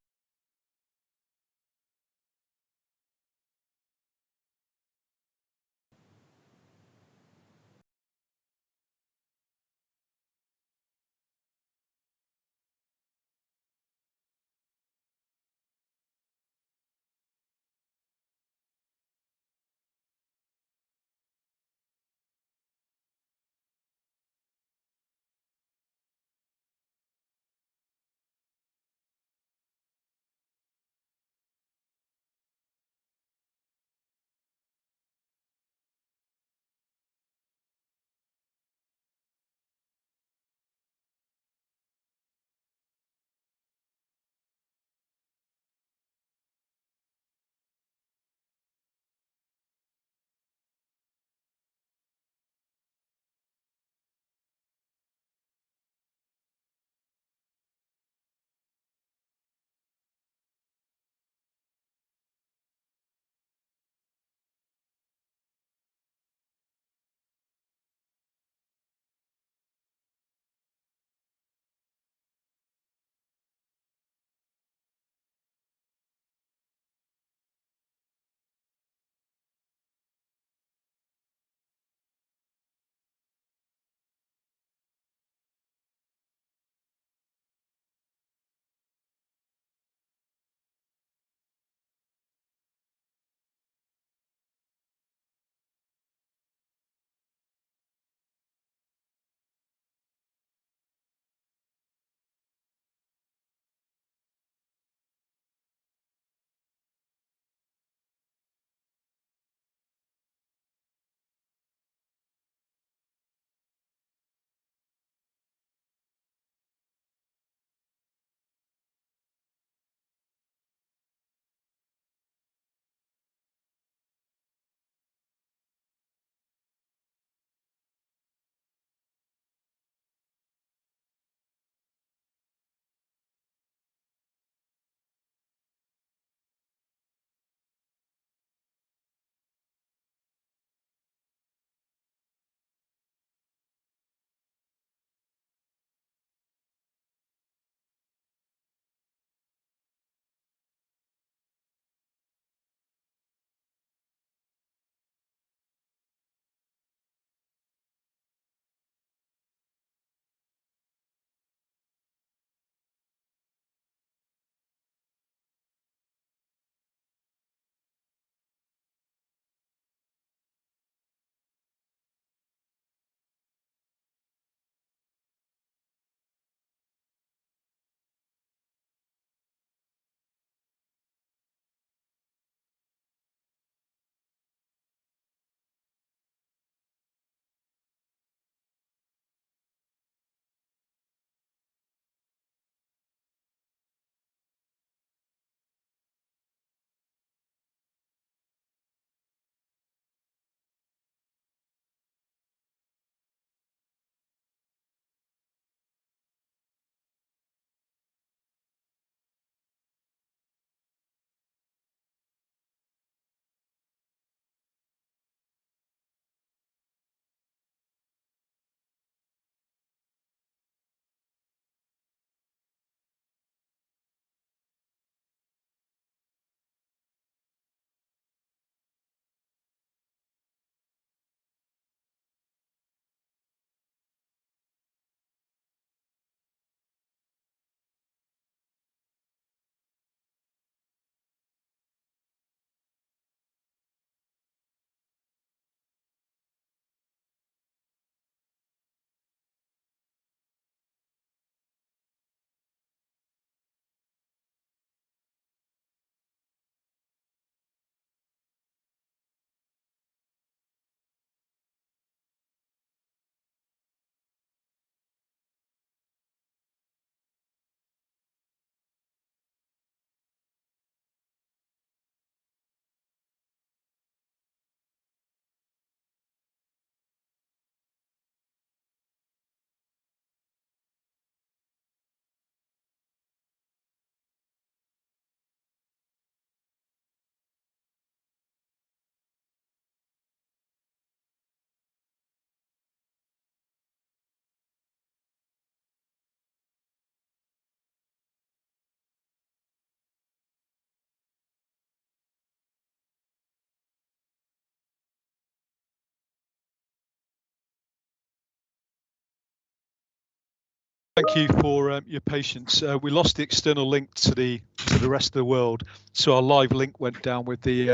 Thank you for your patience. We lost the external link to the rest of the world, so our live link went down with the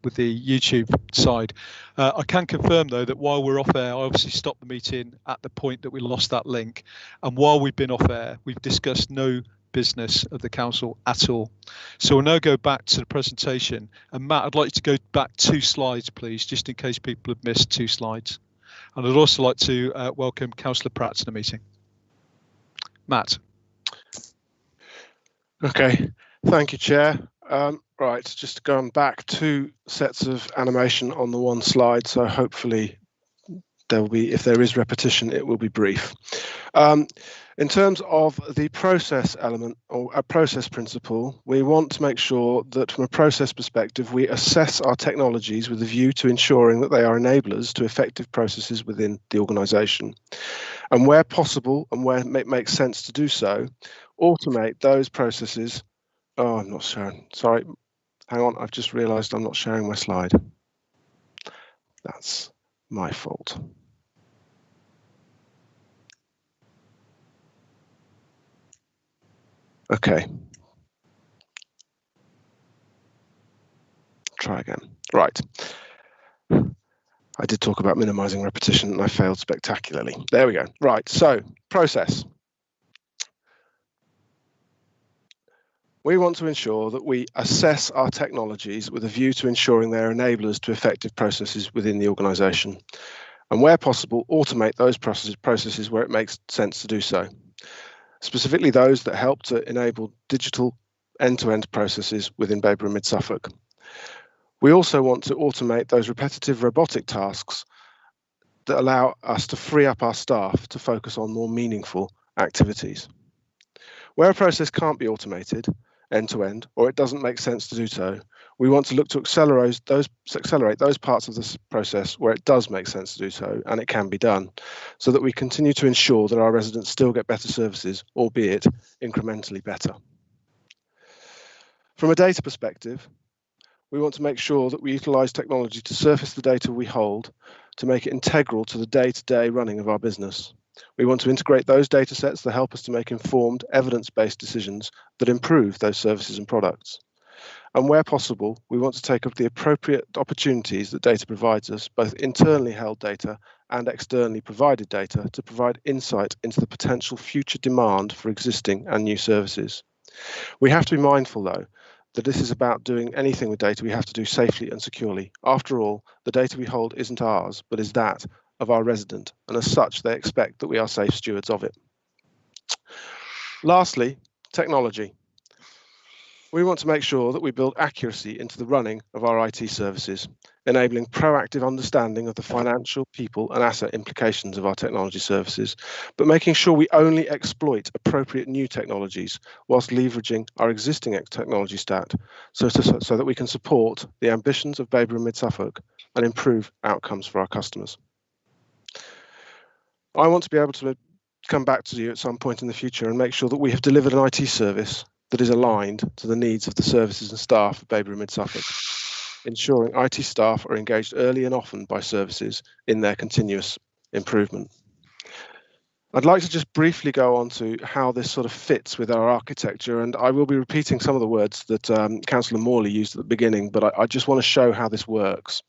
YouTube side. I can confirm though that while we're off air, I obviously stopped the meeting at the point that we lost that link, and while we've been off air, we've discussed no business of the council at all. So we'll now go back to the presentation. And Matt, I'd like you to go back 2 slides, please, just in case people have missed 2 slides. And I'd also like to welcome Councillor Pratt to the meeting. Matt. Okay, thank you, Chair. Right, just going back 2 sets of animation on the one slide, so hopefully there will be, if there is repetition, it will be brief. In terms of the process element or a process principle, we want to make sure that from a process perspective, we assess our technologies with a view to ensuring that they are enablers to effective processes within the organisation. And where possible and where it makes sense to do so, automate those processes. Oh, I'm not showing. Sorry, hang on. I've just realised I'm not sharing my slide. That's my fault. Okay. Try again. Right. I did talk about minimizing repetition and I failed spectacularly. There we go. Right. So, process. We want to ensure that we assess our technologies with a view to ensuring they're enablers to effective processes within the organisation. And where possible, automate those processes where it makes sense to do so. Specifically those that help to enable digital end-to-end processes within Babergh and Mid-Suffolk. We also want to automate those repetitive robotic tasks that allow us to free up our staff to focus on more meaningful activities. Where a process can't be automated end-to-end, or it doesn't make sense to do so, we want to look to accelerate those parts of this process where it does make sense to do so, and it can be done, so that we continue to ensure that our residents still get better services, albeit incrementally better. From a data perspective, we want to make sure that we utilise technology to surface the data we hold to make it integral to the day-to-day running of our business. We want to integrate those data sets that help us to make informed, evidence-based decisions that improve those services and products. And where possible, we want to take up the appropriate opportunities that data provides us, both internally held data and externally provided data, to provide insight into the potential future demand for existing and new services. We have to be mindful, though, that this is about doing anything with data we have to do safely and securely. After all, the data we hold isn't ours, but is that of our resident, and as such, they expect that we are safe stewards of it. Lastly, technology. We want to make sure that we build accuracy into the running of our IT services, enabling proactive understanding of the financial, people, and asset implications of our technology services, but making sure we only exploit appropriate new technologies whilst leveraging our existing technology stack so that we can support the ambitions of Babergh and Mid-Suffolk and improve outcomes for our customers. I want to be able to come back to you at some point in the future and make sure that we have delivered an IT service that is aligned to the needs of the services and staff of Babergh and Mid-Suffolk, ensuring IT staff are engaged early and often by services in their continuous improvement. I'd like to just briefly go on to how this sort of fits with our architecture, and I will be repeating some of the words that Councillor Morley used at the beginning, but I just want to show how this works.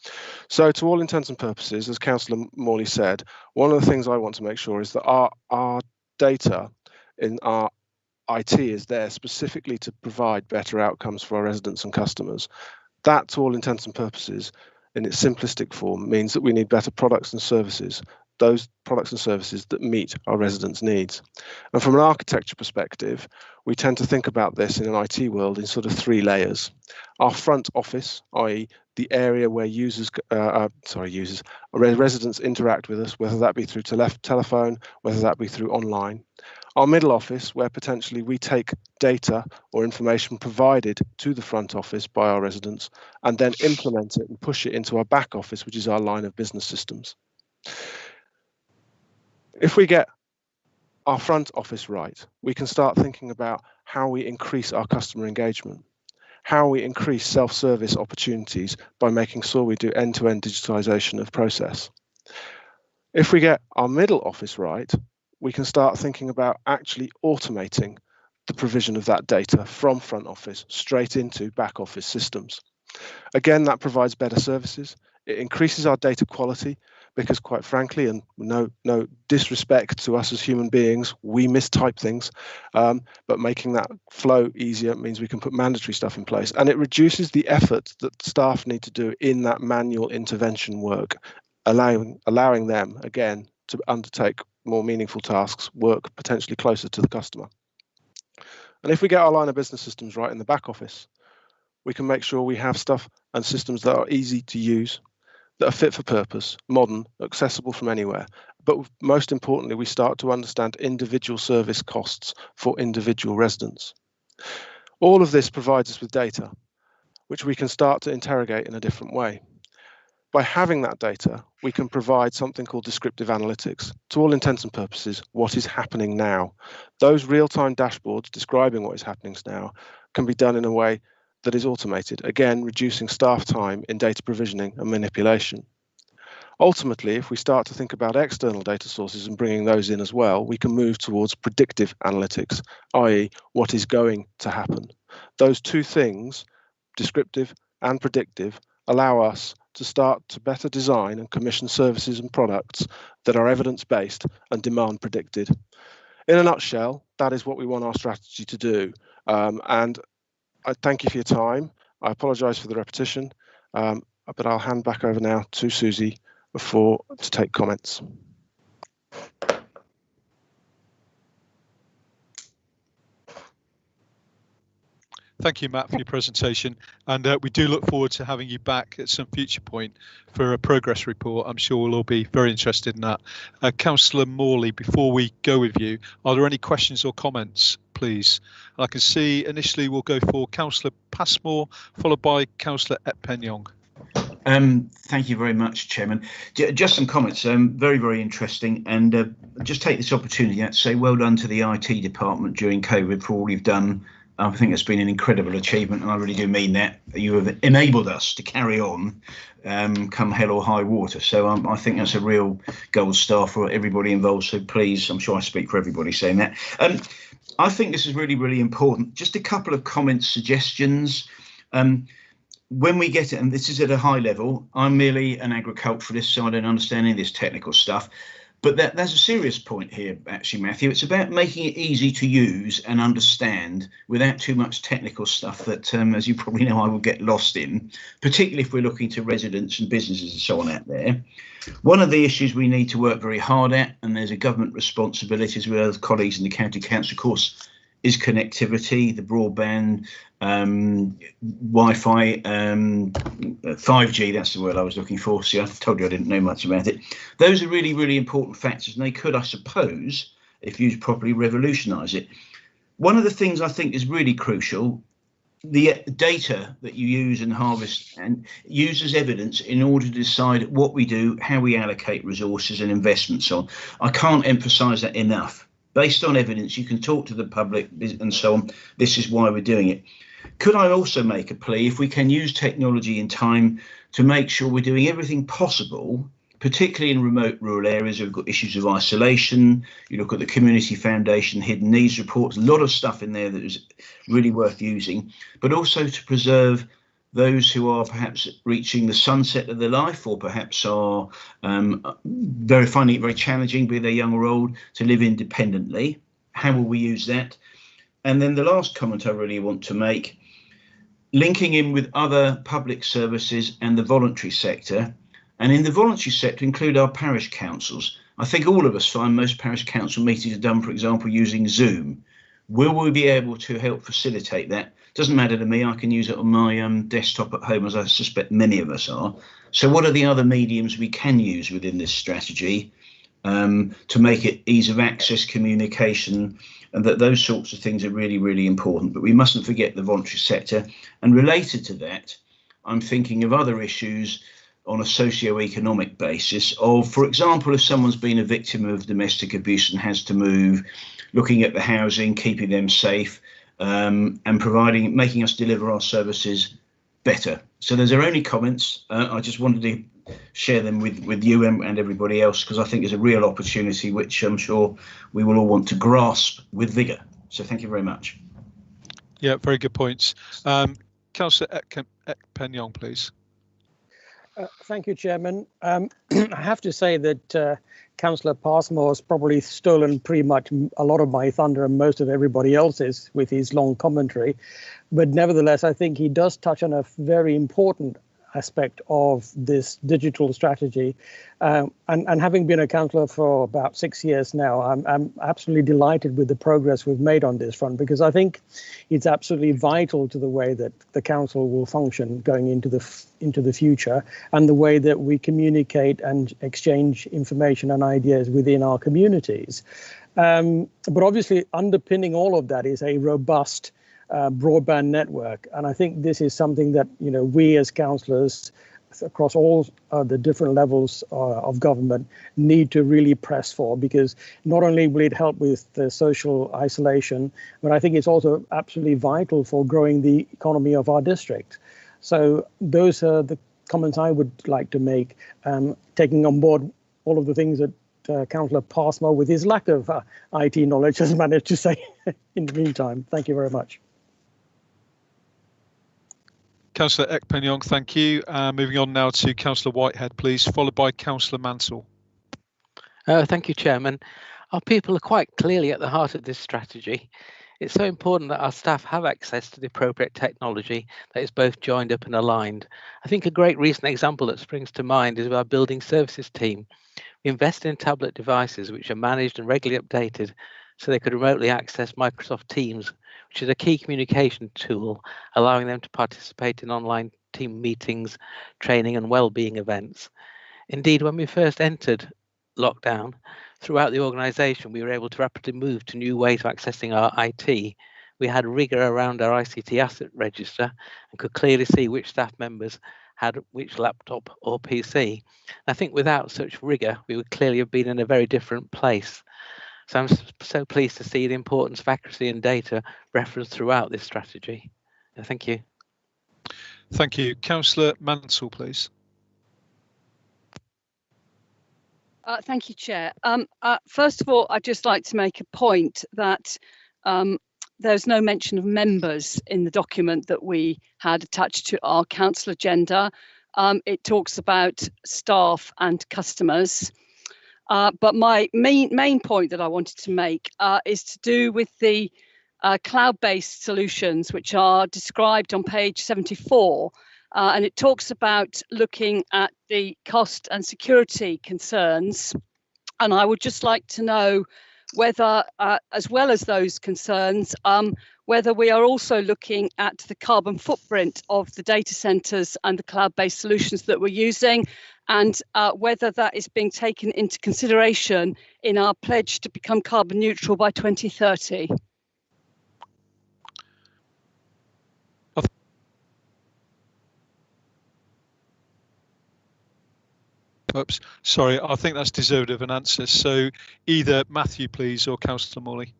So to all intents and purposes, as Councillor Morley said, one of the things I want to make sure is that our data in our IT is there specifically to provide better outcomes for our residents and customers. That, to all intents and purposes, in its simplistic form, means that we need better products and services, those products and services that meet our residents' needs. And from an architecture perspective, we tend to think about this in an IT world in sort of 3 layers. Our front office, i.e. the area where residents interact with us, whether that be through telephone, whether that be through online. Our middle office, where potentially we take data or information provided to the front office by our residents and then implement it and push it into our back office, which is our line of business systems. If we get our front office right, we can start thinking about how we increase our customer engagement, how we increase self-service opportunities by making sure we do end-to-end digitalisation of process. If we get our middle office right, we can start thinking about actually automating the provision of that data from front office straight into back office systems. Again, that provides better services. It increases our data quality because, quite frankly, and no disrespect to us as human beings, we mistype things, but making that flow easier means we can put mandatory stuff in place, and it reduces the effort that staff need to do in that manual intervention work, allowing them, again, to undertake more meaningful tasks, work potentially closer to the customer. And if we get our line of business systems right in the back office, we can make sure we have stuff and systems that are easy to use, that are fit for purpose, modern, accessible from anywhere. But most importantly, we start to understand individual service costs for individual residents. All of this provides us with data, which we can start to interrogate in a different way. By having that data, we can provide something called descriptive analytics. To all intents and purposes, what is happening now? Those real-time dashboards describing what is happening now can be done in a way that is automated, again, reducing staff time in data provisioning and manipulation. Ultimately, if we start to think about external data sources and bringing those in as well, we can move towards predictive analytics, i.e. what is going to happen. Those two things, descriptive and predictive, allow us to start to better design and commission services and products that are evidence-based and demand predicted. In a nutshell, that is what we want our strategy to do. And I thank you for your time. I apologise for the repetition, but I'll hand back over now to Susie to take comments. Thank you, Matt, for your presentation, and we do look forward to having you back at some future point for a progress report. I'm sure we'll all be very interested in that. Councillor Morley, before we go with you, are there any questions or comments, please? I can see initially we'll go for Councillor Passmore, followed by Councillor Epennyong. Thank you very much, Chairman. Just some comments, very, very interesting, and just take this opportunity to say well done to the IT department during COVID for all you've done. I think it's been an incredible achievement, and I really do mean that. You have enabled us to carry on come hell or high water. So I think that's a real gold star for everybody involved. So please, I'm sure I speak for everybody saying that. I think this is really, really important. Just a couple of comments, suggestions. When we get it, and this is at a high level, I'm merely an agriculturalist, so I don't understand any of this technical stuff. But there's a serious point here, actually, Matthew. It's about making it easy to use and understand without too much technical stuff that, as you probably know, I will get lost in, particularly if we're looking to residents and businesses and so on out there. One of the issues we need to work very hard at, and there's a government responsibility as well as colleagues in the county council, of course, is connectivity, the broadband, Wi-Fi, 5G, that's the word I was looking for. See, I told you I didn't know much about it. Those are really, really important factors, and they could, I suppose, if used properly, revolutionise it. One of the things I think is really crucial, the data that you use and harvest and use as evidence in order to decide what we do, how we allocate resources and investments on. I can't emphasise that enough. Based on evidence, you can talk to the public and so on. This is why we're doing it. Could I also make a plea, if we can use technology in time to make sure we're doing everything possible, particularly in remote rural areas where we've got issues of isolation. You look at the Community Foundation Hidden Needs reports, a lot of stuff in there that is really worth using, but also to preserve those who are perhaps reaching the sunset of their life, or perhaps are finding it very challenging, be they young or old, to live independently. How will we use that? And then the last comment I really want to make, linking in with other public services and the voluntary sector, and in the voluntary sector include our parish councils. I think all of us find most parish council meetings are done, for example, using Zoom. Will we be able to help facilitate that? Doesn't matter to me, I can use it on my desktop at home, as I suspect many of us are. So what are the other mediums we can use within this strategy to make it ease of access, communication, and that those sorts of things are really, really important. But we mustn't forget the voluntary sector. And related to that, I'm thinking of other issues on a socio-economic basis of, for example, if someone's been a victim of domestic abuse and has to move, looking at the housing, keeping them safe, and making us deliver our services better So those are only comments. I just wanted to share them with you and everybody else, because I think there's a real opportunity which I'm sure we will all want to grasp with vigour. So thank you very much. Yeah, very good points. Councillor Ekpenyong, please. Thank you, Chairman. I have to say that Councillor Passmore has probably stolen pretty much a lot of my thunder and most of everybody else's with his long commentary. But nevertheless, I think he does touch on a very important aspect of this digital strategy. And having been a councillor for about 6 years now, I'm absolutely delighted with the progress we've made on this front, because I think it's absolutely vital to the way that the council will function going into the future, and the way that we communicate and exchange information and ideas within our communities. But obviously underpinning all of that is a robust broadband network, and I think this is something that we as councillors across all the different levels of government need to really press for, because not only will it help with the social isolation, but I think it's also absolutely vital for growing the economy of our district. So those are the comments I would like to make, taking on board all of the things that Councillor Passmore, with his lack of IT knowledge, has managed to say in the meantime. Thank you very much. Councillor Ekpenyong, thank you. Moving on now to Councillor Whitehead, please, followed by Councillor Mansell. Thank you, Chairman. Our people are quite clearly at the heart of this strategy. It's so important that our staff have access to the appropriate technology that is both joined up and aligned. I think a great recent example that springs to mind is our building services team. We invested in tablet devices which are managed and regularly updated so they could remotely access Microsoft Teams, which is a key communication tool, allowing them to participate in online team meetings, training and well-being events. Indeed, when we first entered lockdown, throughout the organisation, we were able to rapidly move to new ways of accessing our IT. We had rigour around our ICT asset register and could clearly see which staff members had which laptop or PC. I think without such rigour, we would clearly have been in a very different place. So I'm so pleased to see the importance of accuracy and data referenced throughout this strategy. Thank you. Thank you. Councillor Mansell, please. Thank you, Chair. First of all, I'd just like to make a point that there's no mention of members in the document that we had attached to our council agenda. It talks about staff and customers. But my main point that I wanted to make is to do with the cloud-based solutions, which are described on page 74. And it talks about looking at the cost and security concerns. And I would just like to know whether, as well as those concerns, whether we are also looking at the carbon footprint of the data centres and the cloud-based solutions that we're using, and whether that is being taken into consideration in our pledge to become carbon neutral by 2030. Oops, sorry, I think that's deserved of an answer. So either Matthew, please, or Councillor Morley.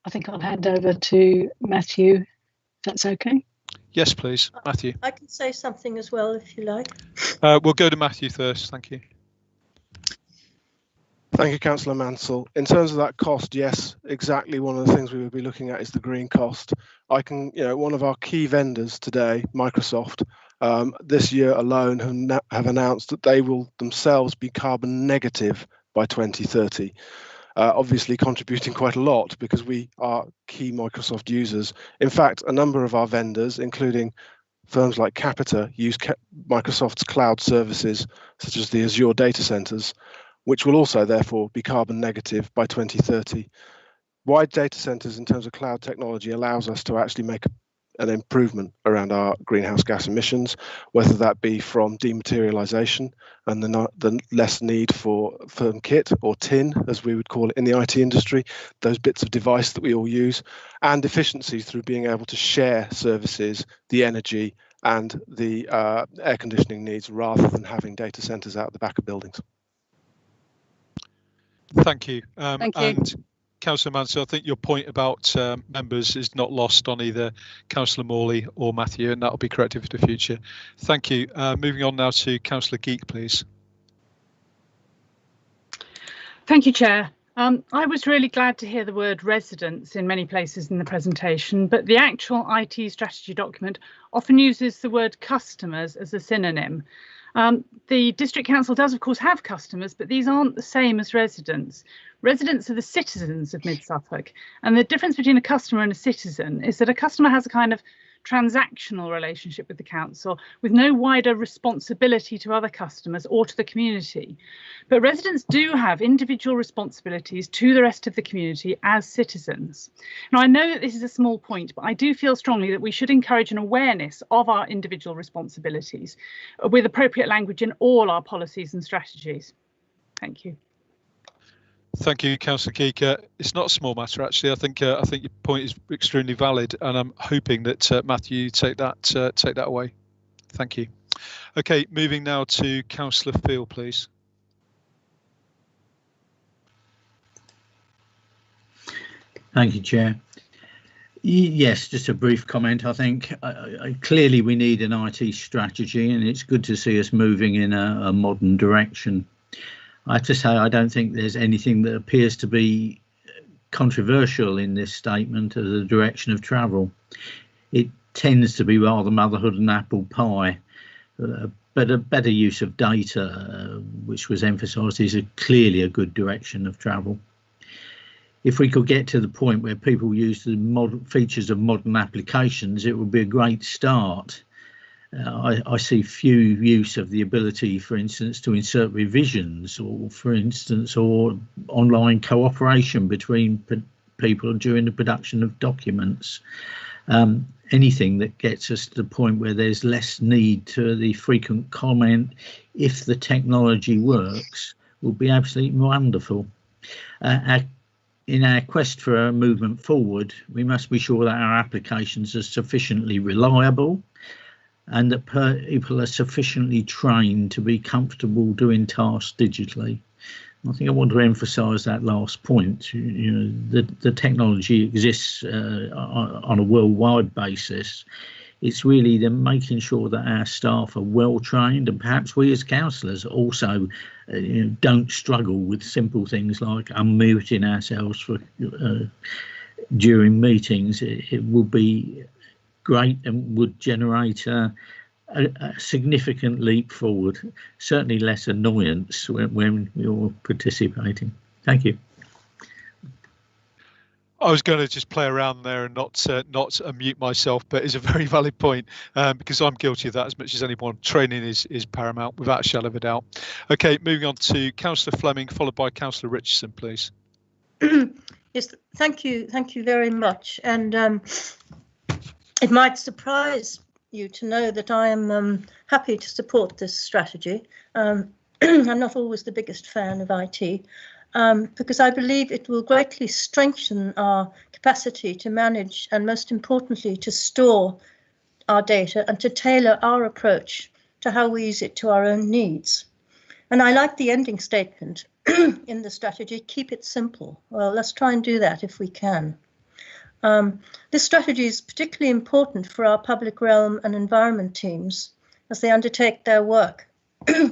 I think I'll hand over to Matthew, if that's okay. Yes, please, Matthew. I can say something as well, if you like. We'll go to Matthew first. Thank you. Thank you, Councillor Mansell. In terms of that cost, yes, exactly one of the things we would be looking at is the green cost. One of our key vendors today, Microsoft, this year alone have announced that they will themselves be carbon negative by 2030. Obviously contributing quite a lot because we are key Microsoft users. In fact, a number of our vendors, including firms like Capita, use Microsoft's cloud services, such as the Azure data centers, which will also therefore be carbon negative by 2030. Wide data centers in terms of cloud technology allows us to actually make an improvement around our greenhouse gas emissions, whether that be from dematerialization and the less need for firm kit or tin, as we would call it in the IT industry, those bits of device that we all use, and efficiencies through being able to share services, the energy and the air conditioning needs, rather than having data centers out the back of buildings. Thank you. Thank you. And Councillor Mansell, I think your point about members is not lost on either Councillor Morley or Matthew, and that will be corrected for the future. Thank you. Moving on now to Councillor Geek, please. Thank you, Chair. I was really glad to hear the word residents in many places in the presentation, but the actual IT strategy document often uses the word customers as a synonym. The District Council does, of course, have customers, but these aren't the same as residents. Residents are the citizens of Mid-Suffolk, and the difference between a customer and a citizen is that a customer has a kind of transactional relationship with the council with no wider responsibility to other customers or to the community. But residents do have individual responsibilities to the rest of the community as citizens. Now, I know that this is a small point, but I do feel strongly that we should encourage an awareness of our individual responsibilities with appropriate language in all our policies and strategies. Thank you. Thank you, Councillor Geek. It's not a small matter, actually. I think your point is extremely valid, and I'm hoping that Matthew take that away. Thank you. Okay, moving now to Councillor Field, please. Thank you, Chair. Yes, just a brief comment. I think clearly we need an IT strategy, and it's good to see us moving in a modern direction. I have to say, I don't think there's anything that appears to be controversial in this statement as a direction of travel. It tends to be rather motherhood and apple pie, but a better use of data, which was emphasised, is clearly a good direction of travel. If we could get to the point where people use the modern features of modern applications, it would be a great start. I see few use of the ability, for instance, to insert revisions or online cooperation between people during the production of documents. Anything that gets us to the point where there's less need to the frequent comment, if the technology works, will be absolutely wonderful. In our quest for a movement forward, we must be sure that our applications are sufficiently reliable and that people are sufficiently trained to be comfortable doing tasks digitally. I think I want to emphasise that last point. You know, the technology exists on a worldwide basis. It's really then making sure that our staff are well trained, and perhaps we as councillors also don't struggle with simple things like unmuting ourselves for during meetings. It would be great and would generate a significant leap forward, certainly less annoyance when you're participating. Thank you. I was going to just play around there and not unmute myself, but it's a very valid point because I'm guilty of that as much as anyone. Training is paramount, without a shadow of a doubt. Okay, moving on to Councillor Fleming, followed by Councillor Richardson, please. Yes, thank you very much. And it might surprise you to know that I am happy to support this strategy. I'm not always the biggest fan of IT, because I believe it will greatly strengthen our capacity to manage and, most importantly, to store our data and to tailor our approach to how we use it to our own needs. And I like the ending statement in the strategy, keep it simple. Well, let's try and do that if we can. This strategy is particularly important for our public realm and environment teams as they undertake their work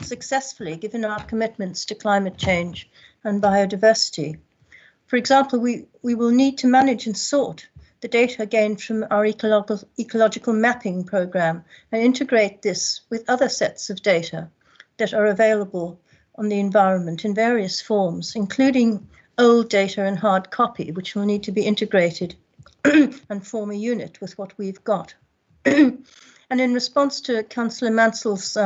successfully, given our commitments to climate change and biodiversity. For example, we will need to manage and sort the data gained from our ecological mapping programme and integrate this with other sets of data that are available on the environment in various forms, including old data and hard copy, which will need to be integrated and form a unit with what we've got. And in response to Councillor Mansell's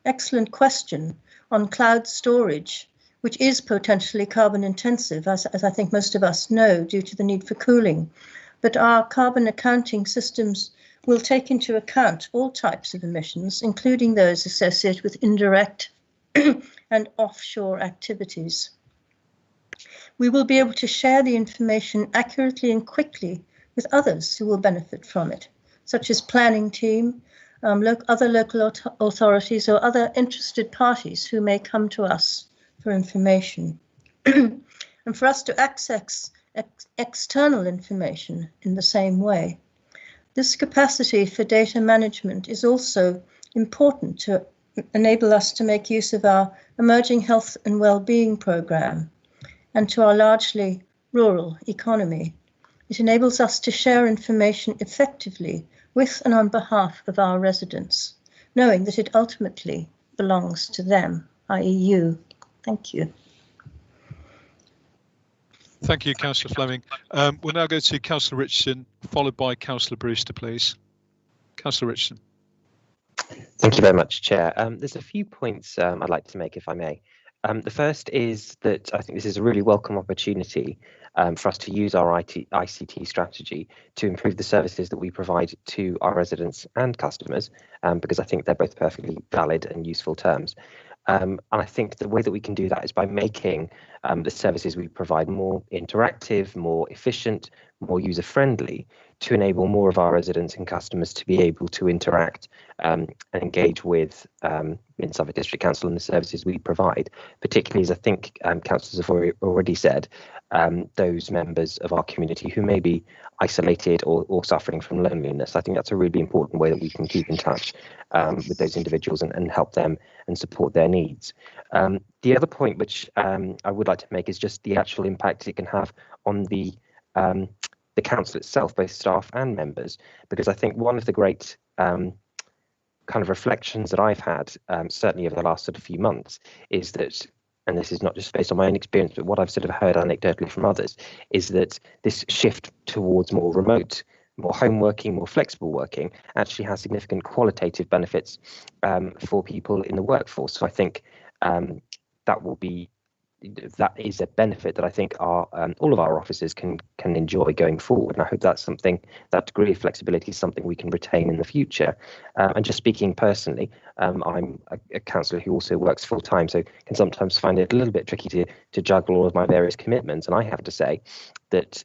excellent question on cloud storage, which is potentially carbon intensive, as I think most of us know, due to the need for cooling, but our carbon accounting systems will take into account all types of emissions, including those associated with indirect and offshore activities. We will be able to share the information accurately and quickly with others who will benefit from it, such as planning team, other local authorities or other interested parties who may come to us for information. And for us to access external information in the same way. This capacity for data management is also important to enable us to make use of our emerging health and well-being programme and to our largely rural economy. It enables us to share information effectively with and on behalf of our residents, knowing that it ultimately belongs to them, i.e. you. Thank you. Thank you, Councillor Fleming. We'll now go to Councillor Richardson, followed by Councillor Brewster, please. Councillor Richardson. Thank you very much, Chair. There's a few points I'd like to make, if I may. The first is that I think this is a really welcome opportunity for us to use our ICT strategy to improve the services that we provide to our residents and customers, because I think they're both perfectly valid and useful terms. And I think the way that we can do that is by making the services we provide more interactive, more efficient, more user-friendly, to enable more of our residents and customers to be able to interact and engage with Mid-Suffolk District Council and the services we provide, particularly as I think councillors have already said, those members of our community who may be isolated or suffering from loneliness. I think that's a really important way that we can keep in touch with those individuals and help them and support their needs. The other point which I would like to make is just the actual impact it can have on the council itself, both staff and members, because I think one of the great kind of reflections that I've had, certainly over the last sort of few months, is that, and this is not just based on my own experience, but what I've sort of heard anecdotally from others, is that this shift towards more remote, more home working, more flexible working actually has significant qualitative benefits for people in the workforce. So I think that is a benefit that I think our all of our officers can enjoy going forward, and I hope that's something, that degree of flexibility is something we can retain in the future. And just speaking personally, I'm a councillor who also works full time, so can sometimes find it a little bit tricky to juggle all of my various commitments. And I have to say that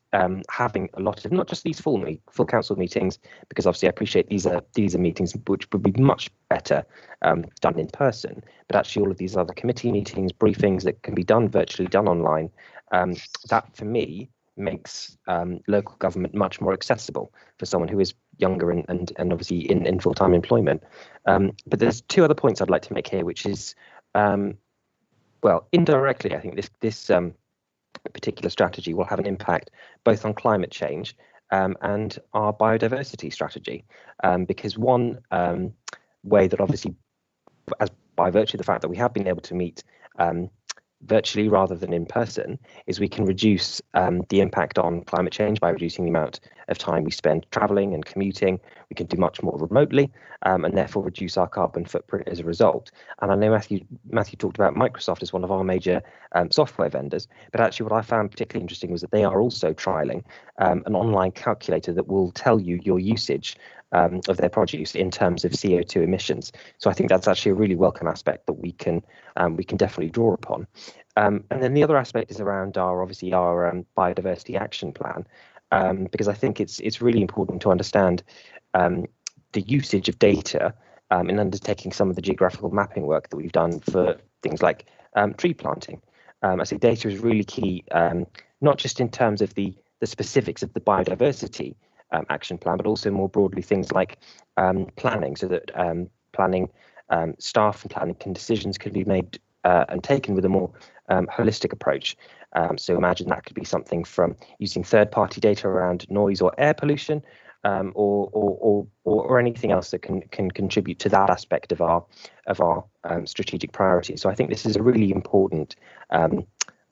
having a lot of, not just these full council meetings, because obviously I appreciate these are meetings which would be much better done in person, but actually all of these other committee meetings, briefings that can be done virtually, done online, that for me makes local government much more accessible for someone who is younger and obviously in full-time employment. But there's two other points I'd like to make here, which is, well, indirectly, I think this particular strategy will have an impact both on climate change and our biodiversity strategy, because one way that obviously, as by virtue of the fact that we have been able to meet virtually rather than in person, is we can reduce the impact on climate change by reducing the amount of time we spend travelling and commuting. We can do much more remotely and therefore reduce our carbon footprint as a result. And I know Matthew talked about Microsoft as one of our major software vendors, but actually what I found particularly interesting was that they are also trialling an online calculator that will tell you your usage of their produce in terms of CO2 emissions. So I think that's actually a really welcome aspect that we can definitely draw upon. And then the other aspect is around our biodiversity action plan, because I think it's really important to understand the usage of data in undertaking some of the geographical mapping work that we've done for things like tree planting. I think data is really key, not just in terms of the specifics of the biodiversity action plan, but also more broadly things like planning, so that planning staff and planning decisions can be made and taken with a more holistic approach. So imagine that could be something from using third-party data around noise or air pollution, or anything else that can contribute to that aspect of our strategic priorities. So I think this is a really important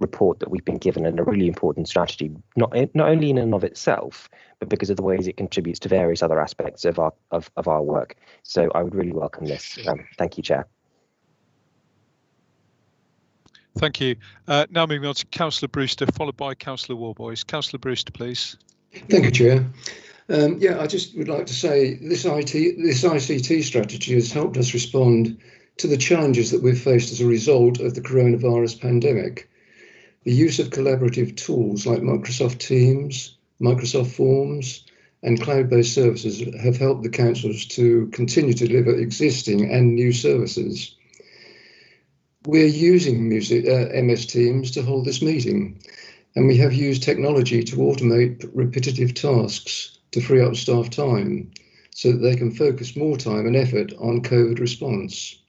report that we've been given, and a really important strategy, not only in and of itself, but because of the ways it contributes to various other aspects of our work. So I would really welcome this. Thank you, Chair. Thank you. Now moving on to Councillor Brewster, followed by Councillor Warboys. Councillor Brewster, please. Thank you, Chair. Yeah, I just would like to say this ICT strategy has helped us respond to the challenges that we've faced as a result of the coronavirus pandemic. The use of collaborative tools like Microsoft Teams, Microsoft Forms, and cloud-based services have helped the councils to continue to deliver existing and new services. We're using MS Teams to hold this meeting, and we have used technology to automate repetitive tasks to free up staff time so that they can focus more time and effort on COVID response.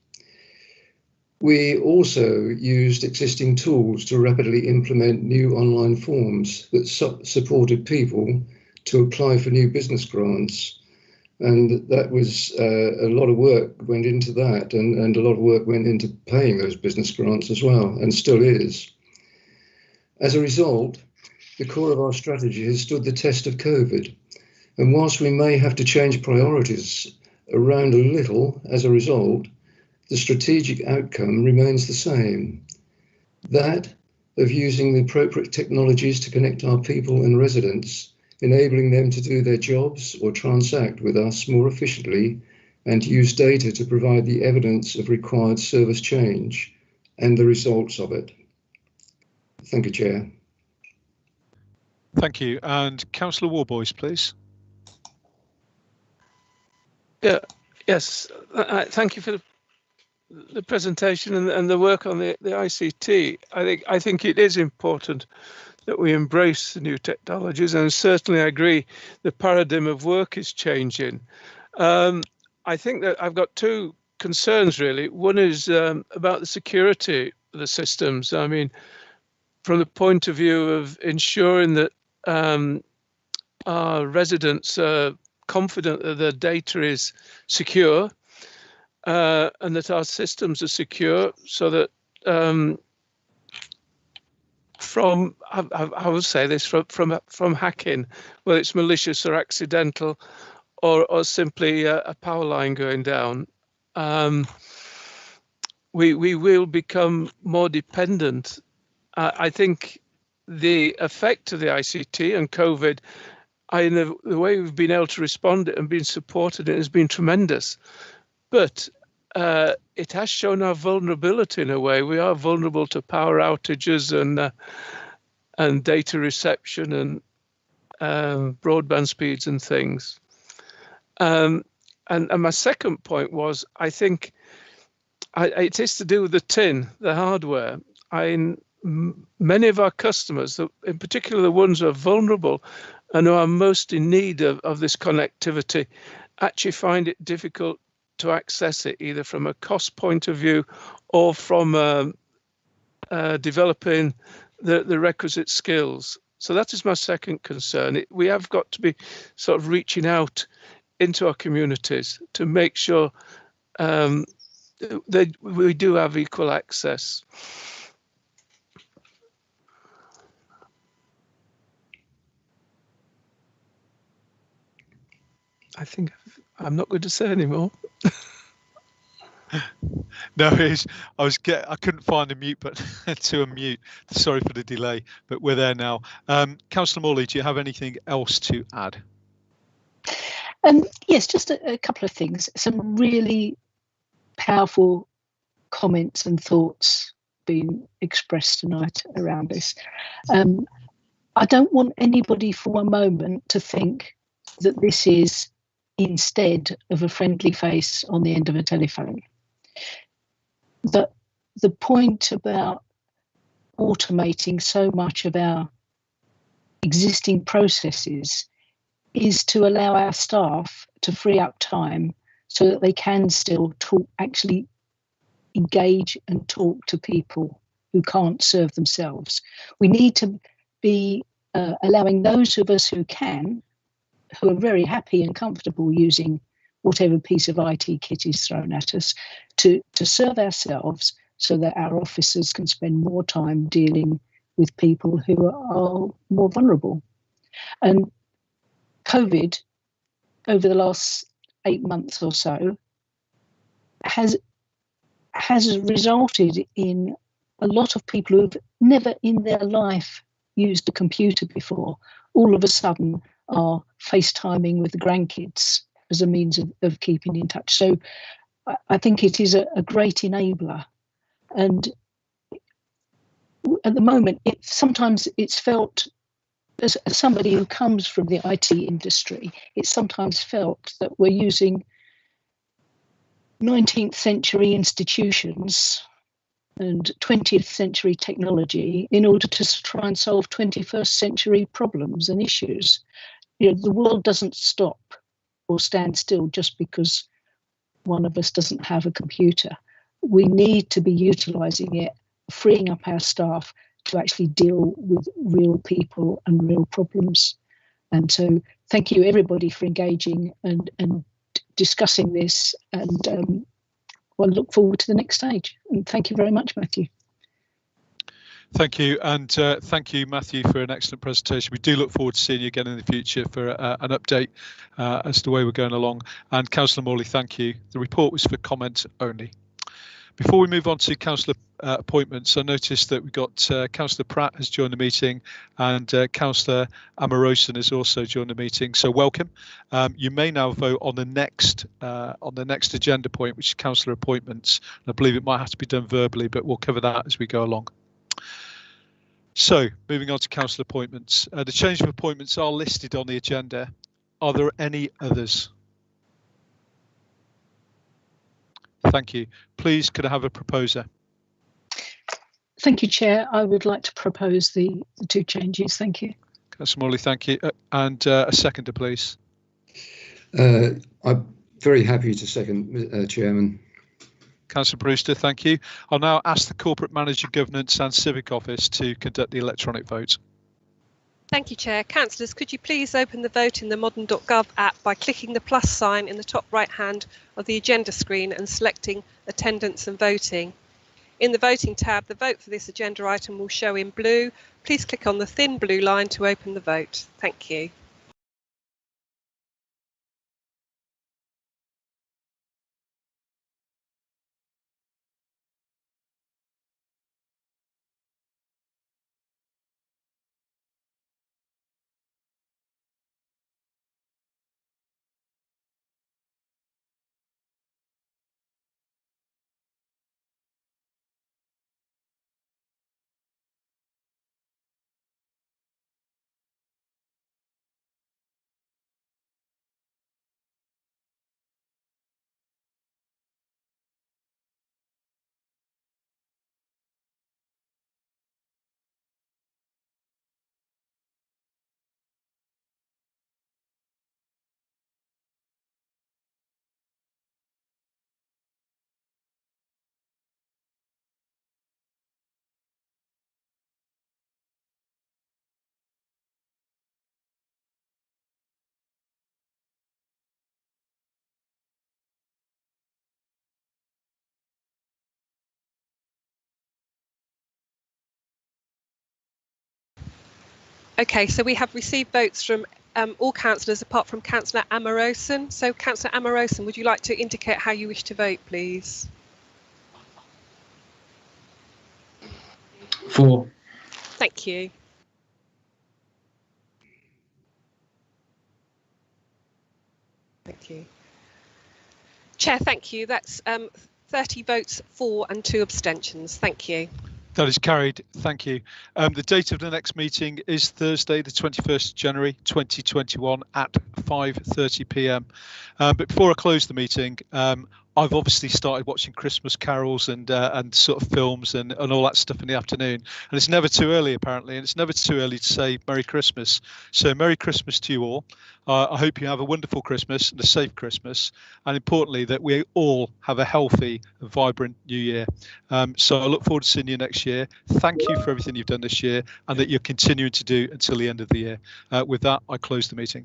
We also used existing tools to rapidly implement new online forms that supported people to apply for new business grants. And that was a lot of work went into that, and a lot of work went into paying those business grants as well, and still is. As a result, the core of our strategy has stood the test of COVID. And whilst we may have to change priorities around a little as a result, the strategic outcome remains the same. That of using the appropriate technologies to connect our people and residents, enabling them to do their jobs or transact with us more efficiently, and to use data to provide the evidence of required service change and the results of it. Thank you, Chair. Thank you. And Councillor Warboys, please. Yeah, yes, thank you for the presentation and the work on the ICT. I think it is important that we embrace the new technologies, and certainly I agree the paradigm of work is changing. I think that I've got two concerns really. One is about the security of the systems. I mean, from the point of view of ensuring that our residents are confident that their data is secure and that our systems are secure, so that I will say this, from hacking, whether it's malicious or accidental, or simply a power line going down, we will become more dependent. I think the effect of the ICT and COVID, the way we've been able to respond and been supported, it has been tremendous. But it has shown our vulnerability in a way. We are vulnerable to power outages and data reception and broadband speeds and things. And my second point was, I think it is to do with the tin, the hardware. Many of our customers, in particular the ones who are vulnerable and who are most in need of this connectivity, actually find it difficult to access it, either from a cost point of view or from developing the requisite skills. So that is my second concern. We have got to be sort of reaching out into our communities to make sure that we do have equal access. I think I'm not going to say any more. No, I couldn't find a mute button to unmute. Sorry for the delay, but we're there now. Councillor Morley, do you have anything else to add? Yes, just a couple of things. Some really powerful comments and thoughts being expressed tonight around this. I don't want anybody for one moment to think that this is instead of a friendly face on the end of a telephone. But the point about automating so much of our existing processes is to allow our staff to free up time so that they can still actually engage and talk to people who can't serve themselves. We need to be allowing those of us who can, who are very happy and comfortable using whatever piece of IT kit is thrown at us, to serve ourselves so that our officers can spend more time dealing with people who are more vulnerable. And COVID, over the last 8 months or so, has resulted in a lot of people who've never in their life used a computer before, all of a sudden are FaceTiming with the grandkids as a means of keeping in touch. So I think it is a great enabler. And at the moment, sometimes it's felt, as somebody who comes from the IT industry, it's sometimes felt that we're using 19th century institutions and 20th century technology in order to try and solve 21st century problems and issues. You know, the world doesn't stop or stand still just because one of us doesn't have a computer. We need to be utilising it, freeing up our staff to actually deal with real people and real problems. And so thank you everybody for engaging and discussing this, and we'll look forward to the next stage. And thank you very much, Matthew. Thank you, and thank you, Matthew, for an excellent presentation. We do look forward to seeing you again in the future for an update as to the way we're going along. And Councillor Morley, thank you. The report was for comment only. Before we move on to councillor appointments, I noticed that we've got Councillor Pratt has joined the meeting, and Councillor Amoroson has also joined the meeting. So welcome. You may now vote on the next agenda point, which is councillor appointments. I believe it might have to be done verbally, but we'll cover that as we go along. So moving on to councillor appointments. The change of appointments are listed on the agenda. Are there any others? Thank you. Please, could I have a proposer? Thank you, Chair. I would like to propose the two changes. Thank you. Councillor Morley, thank you. And a seconder, please. I'm very happy to second, Chairman. Councillor Brewster, thank you. I'll now ask the Corporate Manager Governance and Civic Office to conduct the electronic vote. Thank you, Chair. Councillors, could you please open the vote in the modern.gov app by clicking the plus sign in the top right hand of the agenda screen and selecting attendance and voting. In the voting tab, the vote for this agenda item will show in blue. Please click on the thin blue line to open the vote. Thank you. Okay, so we have received votes from all councillors apart from Councillor Amoroson. So Councillor Amoroson, would you like to indicate how you wish to vote, please? For. Thank you. Thank you. Chair, thank you. That's 30 votes for and 2 abstentions. Thank you. That is carried. Thank you. The date of the next meeting is Thursday, the 21st of January 2021 at 5:30 p.m. But before I close the meeting, I've obviously started watching Christmas carols and sort of films and all that stuff in the afternoon. And it's never too early, apparently, and it's never too early to say Merry Christmas. So Merry Christmas to you all. I hope you have a wonderful Christmas and a safe Christmas, and importantly that we all have a healthy and vibrant new year. So I look forward to seeing you next year. Thank you for everything you've done this year and that you're continuing to do until the end of the year. With that, I close the meeting.